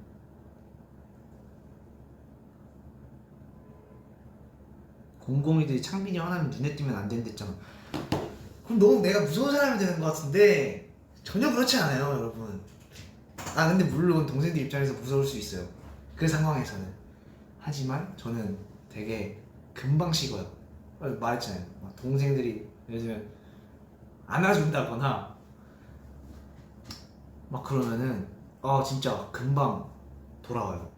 공공이들이 창빈이 화나면 눈에 띄면 안 된댔잖아. 그럼 너무 내가 무서운 사람이 되는 것 같은데 전혀 그렇지 않아요 여러분. 근데 물론 동생들 입장에서 무서울 수 있어요 그 상황에서는. 하지만 저는 되게 금방 식어요. 말했잖아요. 동생들이 예를 들면 안아준다거나 막 그러면은 진짜 금방 돌아와요.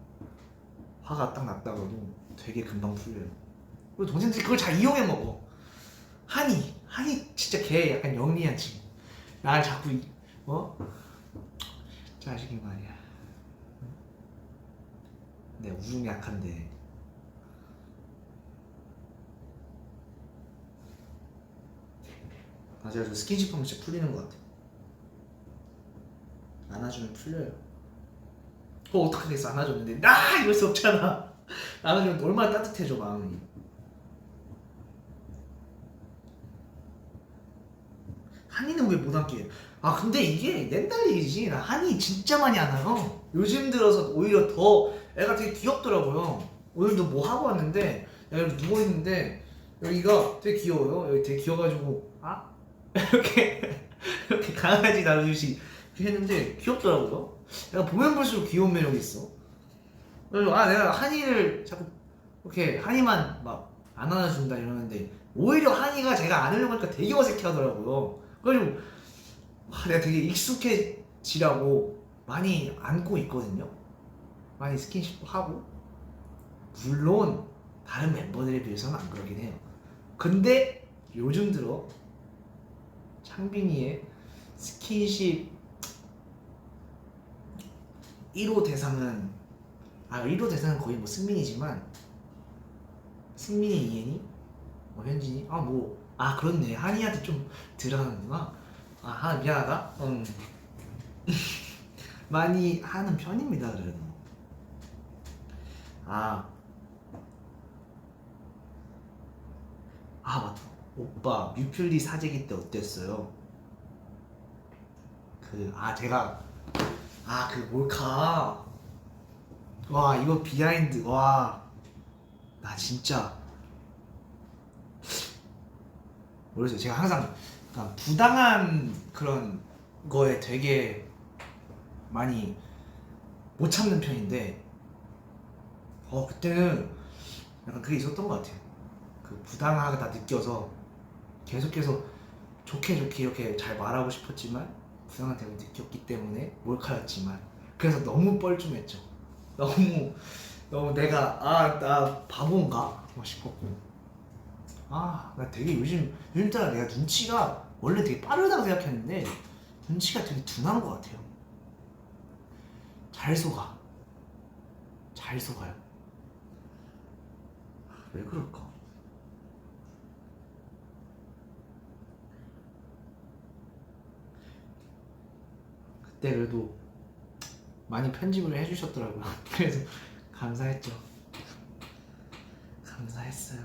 화가 딱 났다가도 되게 금방 풀려요. 그리고 동생들이 그걸 잘 이용해 먹어. 한이 진짜 걔 약간 영리한 친구. 날 자꾸 자식이 말이야. 내가 우중 약한데 맞아요. 저 스킨십 하면 진짜 풀리는 것 같아. 안아주면 풀려요. 어떻게 됐어 안아줬는데 이럴 수 없잖아. 안아주면 얼마나 따뜻해져 마음이. 한이는 왜 못 안게? 근데 이게 옛날 얘기지. 나 한이 진짜 많이 안아요. 요즘 들어서 오히려 더 애가 되게 귀엽더라고요. 오늘도 뭐 하고 왔는데 여기 누워있는데 여기가 되게 귀여워요. 여기 되게 귀여워가지고 이렇게 강아지 다루듯이 했는데 귀엽더라고요. 내가 보면 볼수록 귀여운 매력이 있어. 그래서 내가 한이를 자꾸 이렇게 한이만 막 안 안아준다 이러는데 오히려 한이가 제가 안으려고 하니까 되게 어색해 하더라고요. 그래가지고 내가 되게 익숙해지라고 많이 안고 있거든요. 많이 스킨십도 하고. 물론 다른 멤버들에 비해서는 안 그러긴 해요. 근데 요즘 들어 창빈이의 스킨십 1호 대상은 1호 대상은 거의 뭐 승민이지만 승민이, 이엔이, 현진이 그렇네. 한이한테 좀 들어가는구나. 미안하다. 많이 하는 편입니다. 그래도 아 맞다. 오빠 뮤필리 사재기 때 어땠어요? 제가 그 몰카 와 이거 비하인드 와 나 진짜 모르겠어요. 제가 항상 약간 부당한 그런 거에 되게 많이 못 참는 편인데 그때는 약간 그게 있었던 것 같아요. 그 부당하게 다 느껴서 계속해서 좋게 이렇게 잘 말하고 싶었지만 부당한 대로 느꼈기 때문에 몰카였지만 그래서 너무 뻘쭘했죠. 너무 내가 나 바보인가 싶었고 나 되게 요즘 따라 내가 눈치가 원래 되게 빠르다고 생각했는데 눈치가 되게 둔한 것 같아요. 잘 속아요. 왜 그럴까? 그때 그래도 많이 편집을 해주셨더라고요. 그래서 감사했죠. 감사했어요.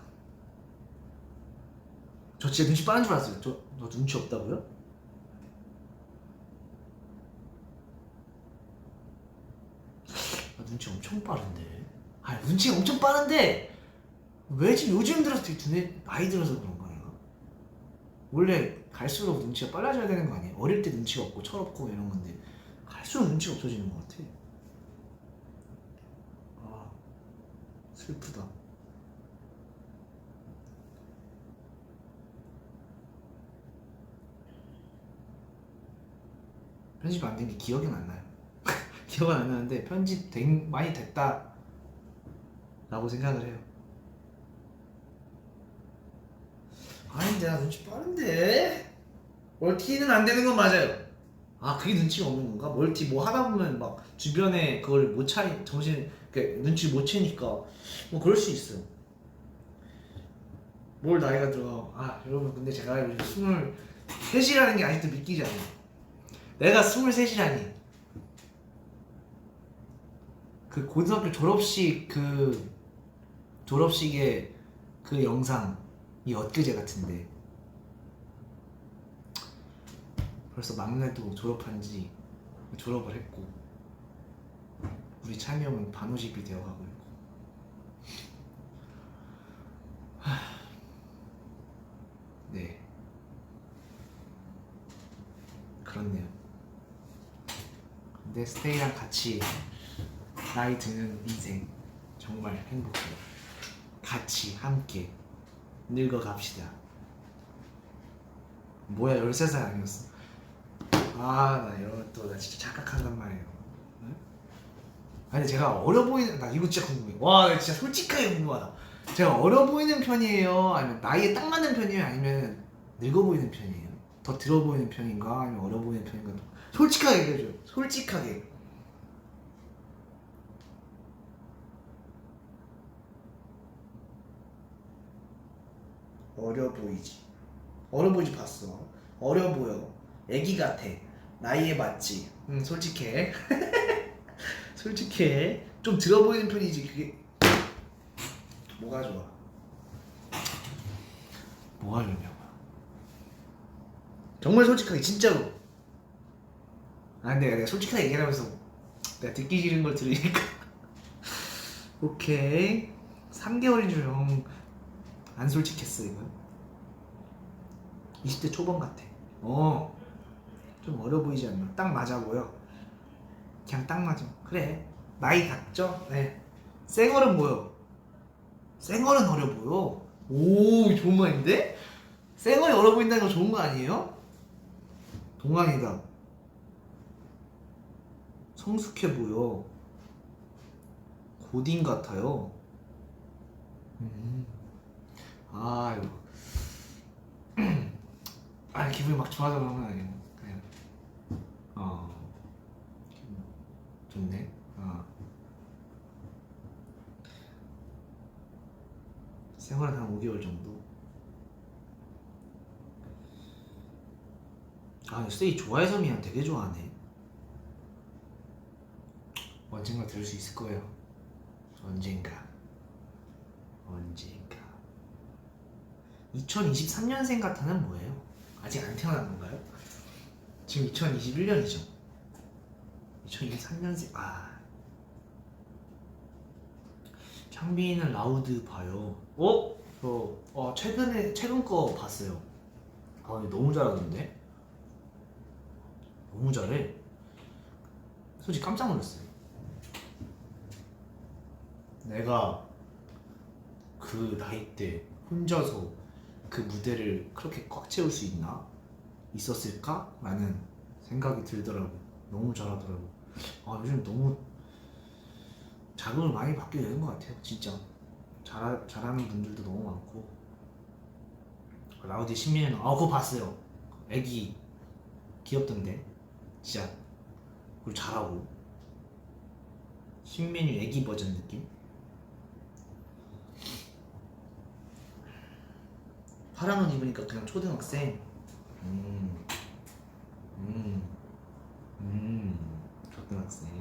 저 진짜 눈치 빠른 줄 알았어요. 너 눈치 없다고요? 나 눈치 엄청 빠른데. 눈치가 엄청 빠른데 왜지 요즘 들어서 되게 나이 들어서 그런가 내가? 원래 갈수록 눈치가 빨라져야 되는 거 아니에요? 어릴 때 눈치가 없고 철없고 이런 건데 갈수록 눈치가 없어지는 것 같아. 슬프다. 편집 안 된 게 기억은 안 나요. 기억은 안 나는데 편집 많이 됐다 라고 생각을 해요. 아닌데 나 눈치 빠른데 멀티는 안 되는 건 맞아요. 그게 눈치가 없는 건가? 멀티 뭐 하다 보면 막 주변에 그걸 못 차리 눈치 못 채니까 뭐 그럴 수 있어요. 뭘 나이가 들어. 여러분 근데 제가 요즘 23이라는 게 아직도 믿기지 않아요. 내가 23이라니. 그 고등학교 졸업식의 그 영상이 엊그제 같은데 벌써 막내도 졸업을 했고 우리 찬이 형은 반오십이 되어가고 있고 네 그렇네요. 근데 스테이랑 같이 나이 드는 인생 정말 행복해요. 같이 함께 늙어갑시다. 뭐야 13살 아니었어? 나 이러면 나 진짜 착각한단 말이에요. 응? 아니 제가 어려 보이는 나 이거 진짜 궁금해. 나 진짜 솔직하게 궁금하다. 제가 어려 보이는 편이에요? 아니면 나이에 딱 맞는 편이에요? 아니면 늙어 보이는 편이에요? 더 들어 보이는 편인가? 아니면 어려 보이는 편인가? 솔직하게 얘기해줘요. 솔직하게. 어려 보이지 봤어. 어려 보여. 애기 같아. 나이에 맞지. 솔직해. 솔직해. 좀 들어 보이는 편이지. 그게 뭐가 좋아? 뭐가 좋냐고. 정말 솔직하게 진짜로. 근데 내가 솔직하게 얘기하면서 내가 듣기 싫은 걸 들으니까 오케이 3개월인 줄 형 안 솔직했어 이건. 20대 초반 같아. 좀 어려 보이지 않나? 딱 맞아 보여. 그냥 딱 맞아. 그래 나이 같죠? 네. 쌩얼은 뭐요? 쌩얼은 어려 보여. 오 좋은 말인데? 쌩얼이 어려 보인다는 거 좋은 거 아니에요? 동안이다. 성숙해 보여. 고딩 같아요. 이거 기분이 막 좋아져 그런 건 아니에요. 그냥 좋네. 생활은 한 5개월 정도. 스테이 좋아해서 미안 되게 좋아하네. 언젠가 들을 수 있을 거예요. 언젠가. 2023년생 같아는 뭐예요? 아직 안 태어난 건가요? 지금 2021년이죠. 2023년생. 창빈이는 라우드 봐요. 최근 거 봤어요. 근데 너무 잘하던데? 너무 잘해. 솔직히 깜짝 놀랐어요. 내가 그 나이 때 혼자서 그 무대를 그렇게 꽉 채울 수 있었을까? 라는 생각이 들더라고. 너무 잘하더라고. 요즘 너무 자극을 많이 받게 되는 것 같아요. 진짜 잘하는 분들도 너무 많고. 라우디 신민이는 그거 봤어요. 애기 귀엽던데 진짜. 그리고 잘하고. 신민이 애기 버전 느낌. 파란 옷 입으니까 그냥 초등학생. 초등학생.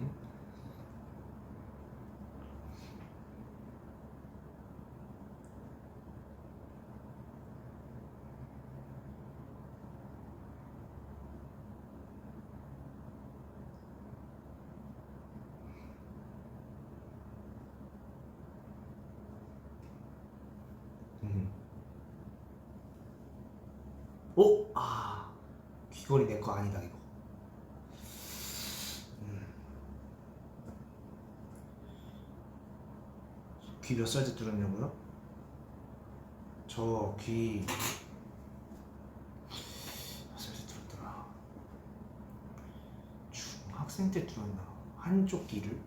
귀걸이 내 거 아니다 이거. 귀 몇 살 때 뚫었냐고요? 저 귀 몇 살 때 뚫었더라. 중학생 때 뚫었나? 한쪽 귀를.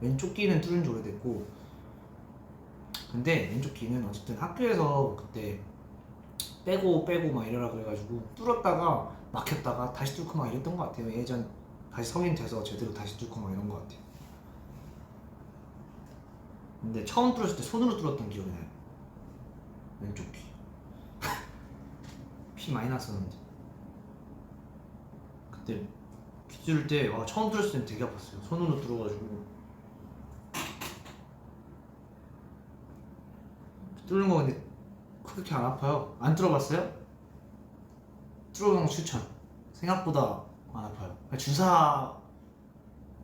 왼쪽 귀는 뚫은 지 오래됐고, 근데 왼쪽 귀는 어쨌든 학교에서 그때 빼고 막 이러라 그래가지고 뚫었다가 막혔다가 다시 뚫고 막 이랬던 것 같아요. 예전 다시 성인 돼서 제대로 다시 뚫고 막 이런 것 같아요. 근데 처음 뚫었을 때 손으로 뚫었던 기억이 나요. 왼쪽 귀. 피 많이 났었는데 그때 귀 뚫을 때 처음 뚫었을 때는 되게 아팠어요. 손으로 뚫어가지고 뚫는 거 근데 그렇게 안 아파요. 안 뚫어봤어요? 뚫어보는 거 추천. 생각보다 안 아파요. 주사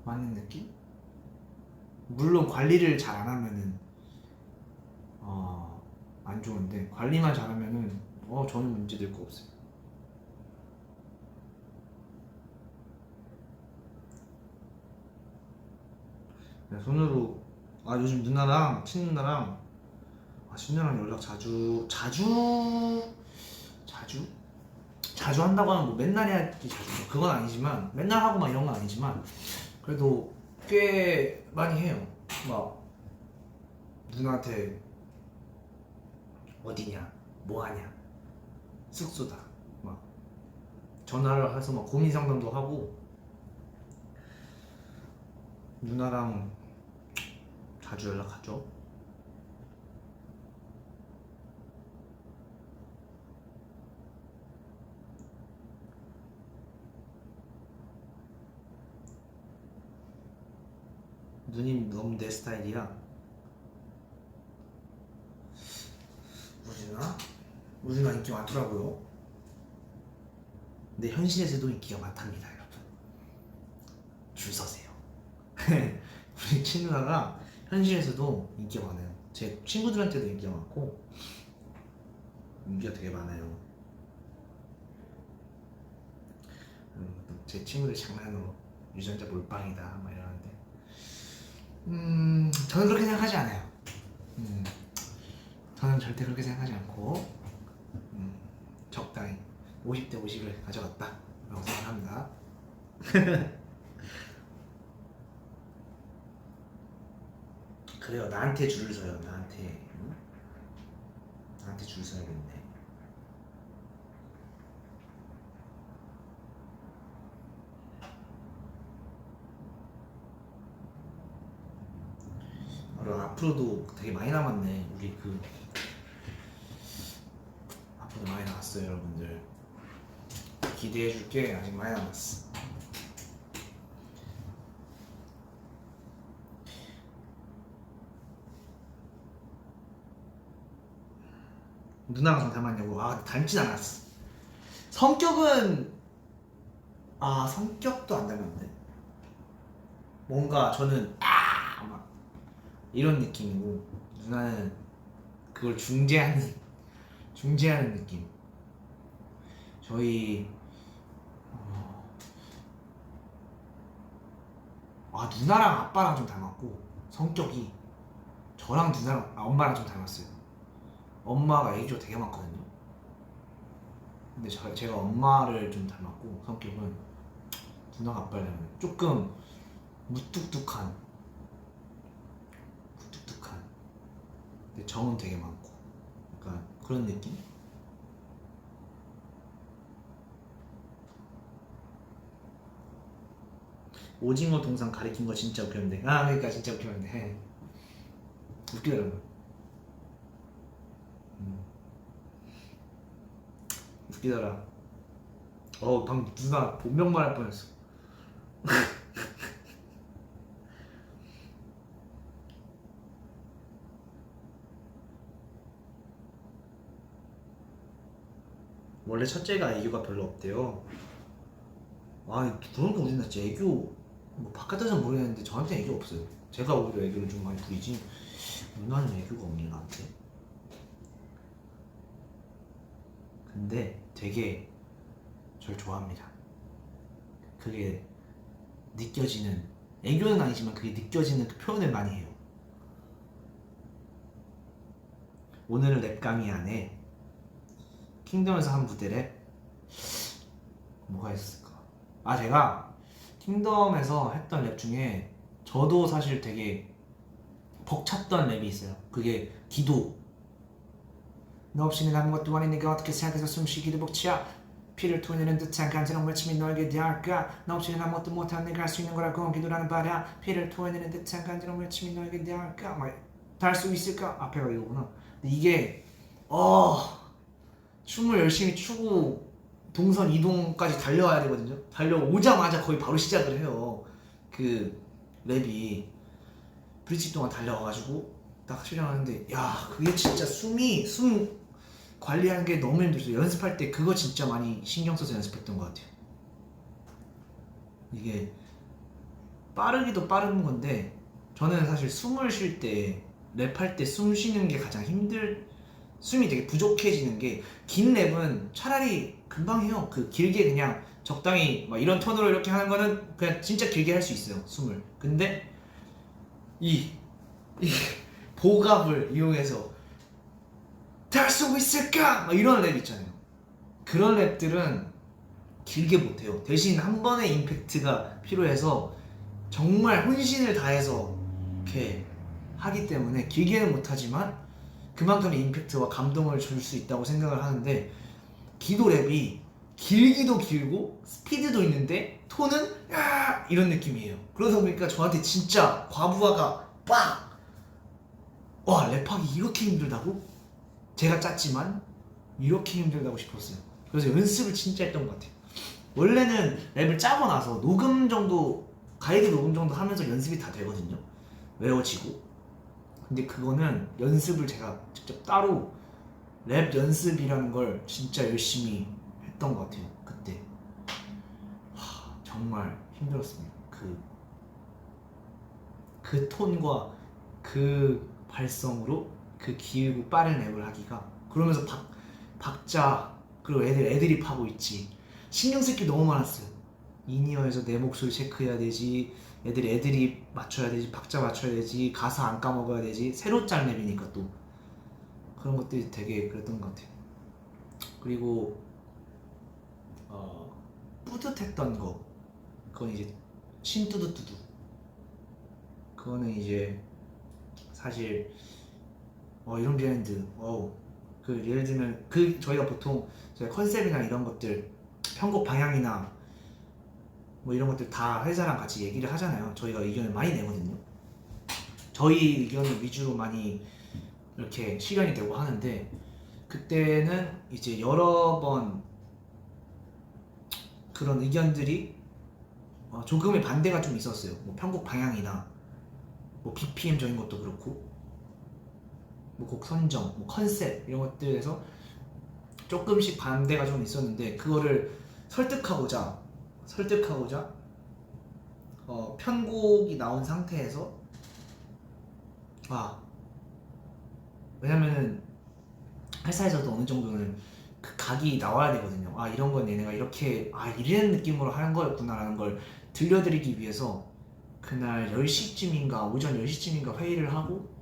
맞는 느낌? 물론 관리를 잘 안 하면은 안 좋은데, 관리만 잘하면은 전혀 문제될 거 없어요. 손으로 요즘 누나랑 친누나랑 연락 자주 한다고 하면 뭐 맨날 해야지 자주, 그건 아니지만 맨날 하고 막 이런 건 아니지만 그래도 꽤 많이 해요. 막 누나한테 어디냐, 뭐하냐, 숙소다 막 전화를 해서 막 고민 상담도 하고. 누나랑 자주 연락하죠. 누님 너무 내 스타일이야. 우리 누나 인기 많더라고요. 근데 현실에서도 인기가 많답니다, 여러분. 줄 서세요. 우리 친누나가 현실에서도 인기가 많아요. 제 친구들한테도 인기가 많고 인기가 되게 많아요. 제 친구들 장난으로 유전자 몰빵이다 막 이러는데 저는 그렇게 생각하지 않아요. 저는 절대 그렇게 생각하지 않고 적당히 50대 50을 가져갔다 라고 생각합니다. 그래요. 나한테 줄을 서요. 나한테 줄 서야겠네. 앞으로도 되게 많이 남았네. 우리 앞으로 많이 남았어요, 여러분들. 기대해줄게. 아직 많이 남았어. 누나랑 좀 닮았냐고. 닮진 않았어. 성격은 성격도 안 닮았는데 뭔가 저는 막 이런 느낌이고 누나는 그걸 중재하는 느낌. 저희 누나랑 아빠랑 좀 닮았고 성격이 저랑 누나랑 엄마랑 좀 닮았어요. 엄마가 애기가 되게 많거든요. 근데 제가 엄마를 좀 닮았고 성격은 누나가 아빠를 닮아요. 조금 무뚝뚝한 근데 정은 되게 많고 약간 그런 느낌? 오징어 동상 가리킨 거 진짜 웃겼는데 그러니까 진짜 웃겼는데 웃기더라고요. 웃기더라. 방금 누나 본명 말할 뻔했어. 원래 첫째가 애교가 별로 없대요. 그런 거 우리는 진짜 애교 뭐 바깥에서는 모르겠는데 저한테 애교 없어요. 제가 오히려 애교를 좀 많이 부리지 누나는 애교가 없니 나한테. 근데 되게 절 좋아합니다. 그게 느껴지는 애교는 아니지만 그게 느껴지는 그 표현을 많이 해요. 오늘은 랩 강의 안에 킹덤에서 한 무대 랩 뭐가 있었을까? 제가 킹덤에서 했던 랩 중에 저도 사실 되게 벅찼던 랩이 있어요. 그게 기도. 너 없이는 아무것도 아닌 내가 어떻게 생각해서 숨쉬기도 벅차. 피를 토해내는 듯한 간절한 외침이 너에게 닿을까. 너 없이는 아무것도 못한 내가 할 수 있는 거라고 기도라는 바라. 피를 토해내는 듯한 간절한 외침이 너에게 닿을까. 닿을 수 있을까? 앞에가 이거구나. 근데 이게 춤을 열심히 추고 동선 이동까지 달려와야 되거든요. 달려오자마자 거의 바로 시작을 해요. 그 랩이 브릿지 동안 달려와가지고 딱 시작하는데 그게 진짜 숨 관리하는 게 너무 힘들었어요. 연습할 때 그거 진짜 많이 신경 써서 연습했던 것 같아요. 이게 빠르기도 빠른 건데 저는 사실 숨을 쉴 때 랩할 때 숨 쉬는 게 가장 숨이 되게 부족해지는 게 긴 랩은 차라리 금방 해요. 길게 그냥 적당히 이런 톤으로 이렇게 하는 거는 그냥 진짜 길게 할 수 있어요. 숨을. 근데 이 보갑을 이용해서 닿을 수 있을까? 이런 랩 있잖아요. 그런 랩들은 길게 못해요. 대신 한 번의 임팩트가 필요해서 정말 혼신을 다해서 이렇게 하기 때문에 길게는 못하지만 그만큼의 임팩트와 감동을 줄 수 있다고 생각을 하는데 기도 랩이 길기도 길고 스피드도 있는데 톤은 이런 느낌이에요. 그러다 보니까 저한테 진짜 과부하가 랩하기 이렇게 힘들다고? 제가 짰지만 이렇게 힘들다고 싶었어요. 그래서 연습을 진짜 했던 것 같아요. 원래는 랩을 짜고 나서 가이드 녹음 정도 하면서 연습이 다 되거든요. 외워지고. 근데 그거는 연습을 제가 직접 따로 랩 연습이라는 걸 진짜 열심히 했던 것 같아요. 그때 정말 힘들었습니다. 그 톤과 그 발성으로 그 길고 빠른 랩을 하기가. 그러면서 박자 그리고 애드립하고 있지. 신경 쓸 게 너무 많았어요. 인이어에서 내 목소리 체크해야 되지, 애드립 맞춰야 되지, 박자 맞춰야 되지, 가사 안 까먹어야 되지. 새로 짠 랩이니까 또 그런 것들이 되게 그랬던 것 같아요. 그리고 뿌듯했던 거, 그건 이제 신뚜두뚜두. 그거는 이제 사실 이런 비하인드 예를 들면 저희가 보통 컨셉이나 이런 것들 편곡 방향이나 이런 것들 다 회사랑 같이 얘기를 하잖아요. 저희가 의견을 많이 내거든요. 저희 의견을 위주로 많이 이렇게 실현이 되고 하는데 그때는 이제 여러 번 그런 의견들이 조금의 반대가 좀 있었어요. 편곡 방향이나 BPM적인 것도 그렇고. 뭐 곡 선정, 뭐 컨셉 이런 것들에서 조금씩 반대가 좀 있었는데 그거를 설득하고자 편곡이 나온 상태에서 왜냐면은 회사에서도 어느 정도는 그 각이 나와야 되거든요. 이런 건 얘네가 이렇게 이런 느낌으로 하는 거였구나라는 걸 들려드리기 위해서 그날 10시쯤인가 오전 10시쯤인가 회의를 하고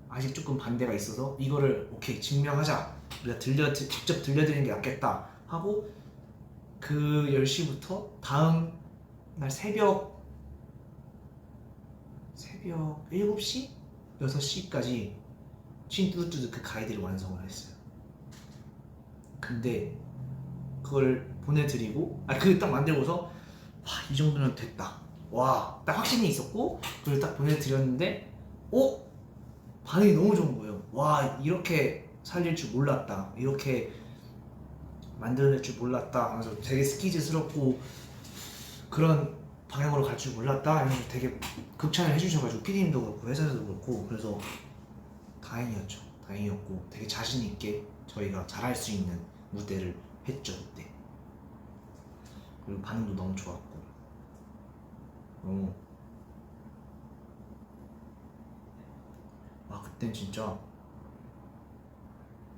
아직 조금 반대가 있어서 이거를 오케이 증명하자, 우리가 직접 들려드리는 게 낫겠다 하고 그 10시부터 다음 날 새벽 7시? 6시까지 뚜두뚜두 그 가이드를 완성을 했어요. 근데 그걸 보내드리고 그 딱 만들고서 이 정도면 됐다, 딱 확신이 있었고 그걸 딱 보내드렸는데 반응이 너무 좋은 거예요. 이렇게 살릴 줄 몰랐다, 이렇게 만들어낼 줄 몰랐다 하면서 되게 스키즈스럽고 그런 방향으로 갈 줄 몰랐다 하면서 되게 극찬을 해주셔가지고 PD님도 그렇고 회사에서도 그렇고, 그래서 다행이었고 되게 자신 있게 저희가 잘할 수 있는 무대를 했죠 그때. 그리고 반응도 너무 좋았고 그땐 진짜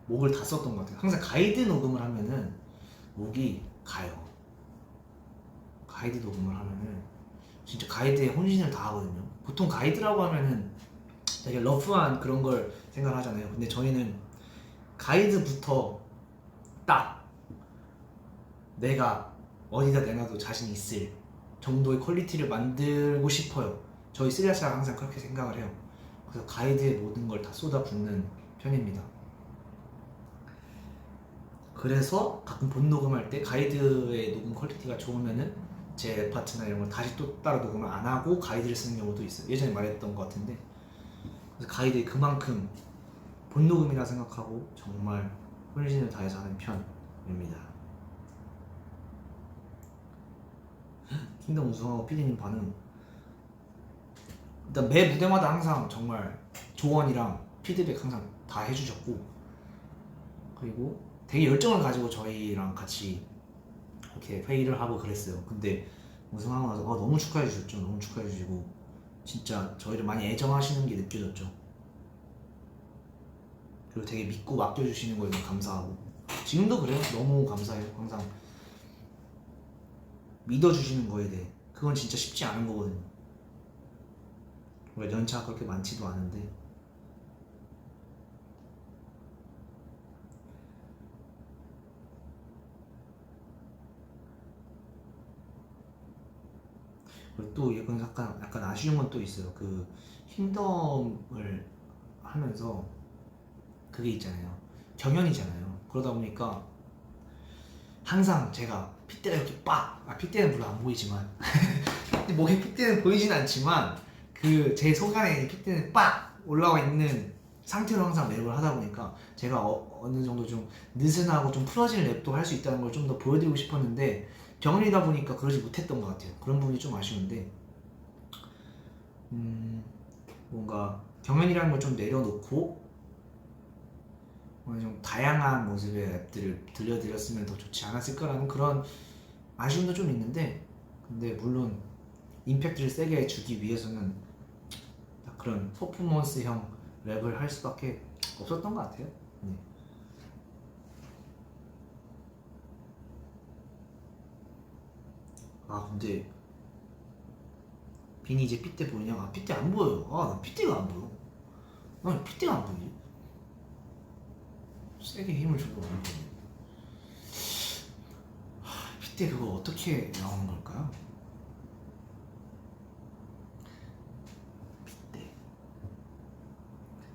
목을 다 썼던 것 같아요. 항상 가이드 녹음을 하면은 목이 가요. 가이드 녹음을 하면은 진짜 가이드에 혼신을 다 하거든요. 보통 가이드라고 하면은 되게 러프한 그런 걸 생각하잖아요. 근데 저희는 가이드부터 딱 내가 어디다 내놔도 자신 있을 정도의 퀄리티를 만들고 싶어요. 저희 쓰리아스가 항상 그렇게 생각을 해요. 그래서 가이드에 모든 걸 다 쏟아붓는 편입니다. 그래서 가끔 본 녹음할 때 가이드의 녹음 퀄리티가 좋으면은 제 파트나 이런 걸 다시 또 따로 녹음을 안 하고 가이드를 쓰는 경우도 있어요. 예전에 말했던 것 같은데, 그래서 가이드에 그만큼 본 녹음이라 생각하고 정말 혼신을 다해서 하는 편입니다. 킹덤 우승하고 PD님 반응, 일단 매 무대마다 항상 정말 조언이랑 피드백 항상 다 해주셨고, 그리고 되게 열정을 가지고 저희랑 같이 이렇게 회의를 하고 그랬어요. 근데 우승하고 나서 너무 축하해 주셨죠. 너무 축하해 주시고 진짜 저희를 많이 애정하시는 게 느껴졌죠. 그리고 되게 믿고 맡겨주시는 거에 너무 감사하고, 지금도 그래요. 너무 감사해요. 항상 믿어주시는 거에 대해. 그건 진짜 쉽지 않은 거거든요. 우리가 연차가 그렇게 많지도 않은데. 그리고 또 약간 아쉬운 건 또 있어요. 그 킹덤을 하면서 그게 있잖아요. 경연이잖아요. 그러다 보니까 항상 제가 핏대가 이렇게 핏대는 물론 안 보이지만 목에 핏대는 보이진 않지만 그 제 속안에 핏대는 올라와 있는 상태로 항상 랩을 하다 보니까 제가 어느 정도 좀 느슨하고 좀 풀어진 랩도 할 수 있다는 걸 좀 더 보여드리고 싶었는데 경연이다 보니까 그러지 못했던 것 같아요. 그런 부분이 좀 아쉬운데 뭔가 경연이라는 걸 좀 내려놓고 좀 다양한 모습의 랩들을 들려드렸으면 더 좋지 않았을까라는 그런 아쉬움도 좀 있는데, 근데 물론 임팩트를 세게 주기 위해서는 그런 퍼포먼스형 랩을 할 수밖에 없었던 것 같아요. 네. 근데 빈이 이제 핏대 보이냐? 핏대 안 보여요. 나 핏대가 안 보여. 왜 핏대가 안 보이지? 세게 힘을 줘도 안 보이네. 핏대 그거 어떻게 나오는 걸까요? 핏대.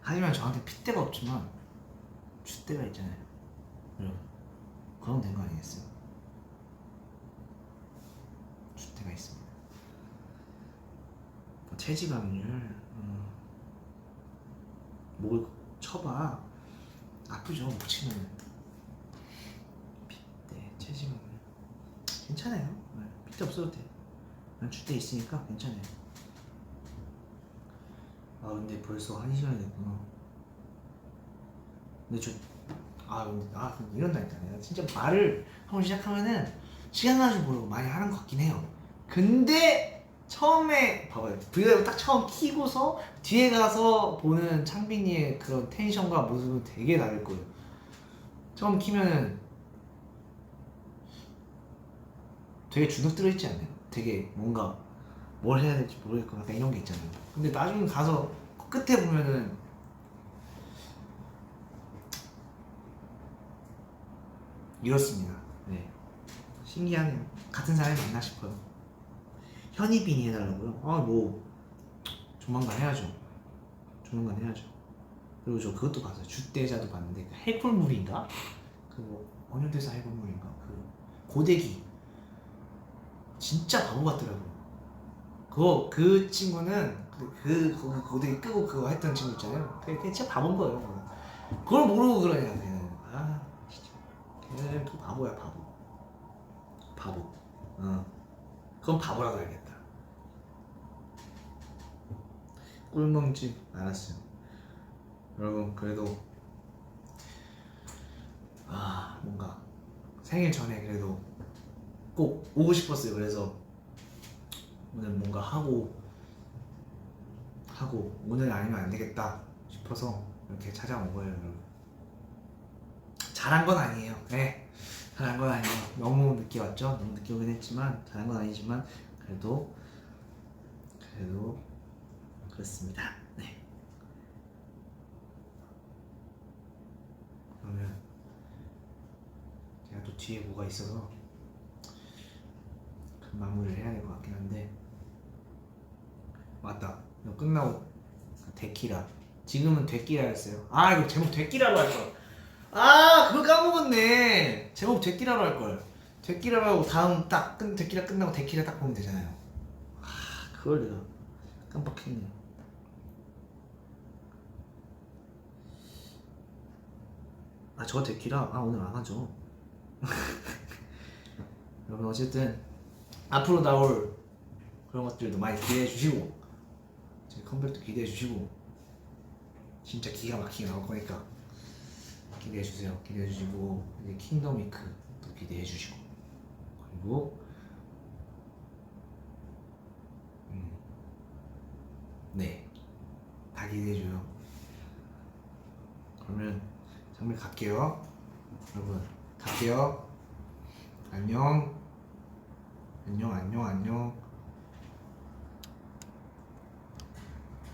하지만 저한테 핏대가 없지만 줏대가 있잖아요. 그럼 된 거 아니겠어요? 줏대가 있습니다. 체지방률, 목을 쳐봐. 아프죠, 목 치면. 핏대, 체지방률 괜찮아요. 핏대 없어도 돼. 난 줏대 있으니까 괜찮아요. 아 근데 벌써 1시간이 됐구나. 근데 근데 이런다니까. 내가 진짜 말을 한번 시작하면은 시간 가는 줄 모르고 많이 하는 것 같긴 해요. 근데 처음에 봐봐요. 브이앱 딱 처음 키고서 뒤에 가서 보는 창빈이의 그런 텐션과 모습은 되게 다를 거예요. 처음 키면은 되게 주눅 들어있지 않나요? 되게 뭔가 뭘 해야 될지 모르겠고 약간 이런 게 있잖아요. 근데 나중에 가서 끝에 보면은 이렇습니다. 네, 신기하네요. 같은 사람이 맞나 싶어요. 현이빈이 해달라고요? 아 뭐 조만간 해야죠. 조만간 해야죠. 그리고 저 그것도 봤어요. 주대자도 봤는데 그 해골물인가? 그뭐 언효대사 해골물인가? 그 고데기 진짜 바보 같더라고요. 그 친구는 거기 고데기 끄고 그거 했던 친구 있잖아요. 그게 진짜 바본 거예요. 그걸 모르고 그러냐 걔는. 아 진짜 걔는 또 바보야 바보. 바보. 그건 바보라고 해야겠다. 꿀멍집 알았어요. 여러분 그래도 뭔가 생일 전에 그래도 꼭 오고 싶었어요. 그래서 오늘 뭔가 하고 오늘 아니면 안 되겠다 싶어서 이렇게 찾아온 거예요. 여러분. 잘한 건 아니에요. 네, 잘한 건 아니에요. 너무 늦게 왔죠. 너무 늦게 오긴 했지만 잘한 건 아니지만 그래도 그렇습니다. 네. 그러면 제가 또 뒤에 뭐가 있어서 그 마무리를 해야 될 것 같긴 한데 맞다. 이거 끝나고 데키라. 지금은 데키라였어요. 이거 제목 데키라로 할 걸. 그걸 까먹었네. 제목 데키라로 할 걸. 데키라로 하고 다음 데키라 끝나고 데키라 딱 보면 되잖아요. 그걸 내가 깜빡했네. 저 데키라 오늘 안 하죠. 여러분 어쨌든 앞으로 나올 그런 것들도 많이 기대해 주시고 제 컴백도 기대해 주시고 진짜 기가 막히게 나올 거니까 기대해 주세요. 기대해 주시고 이제 킹덤 위크도 기대해 주시고 그리고 네, 다 기대해 줘요. 그러면 장미 갈게요. 여러분 갈게요. 안녕.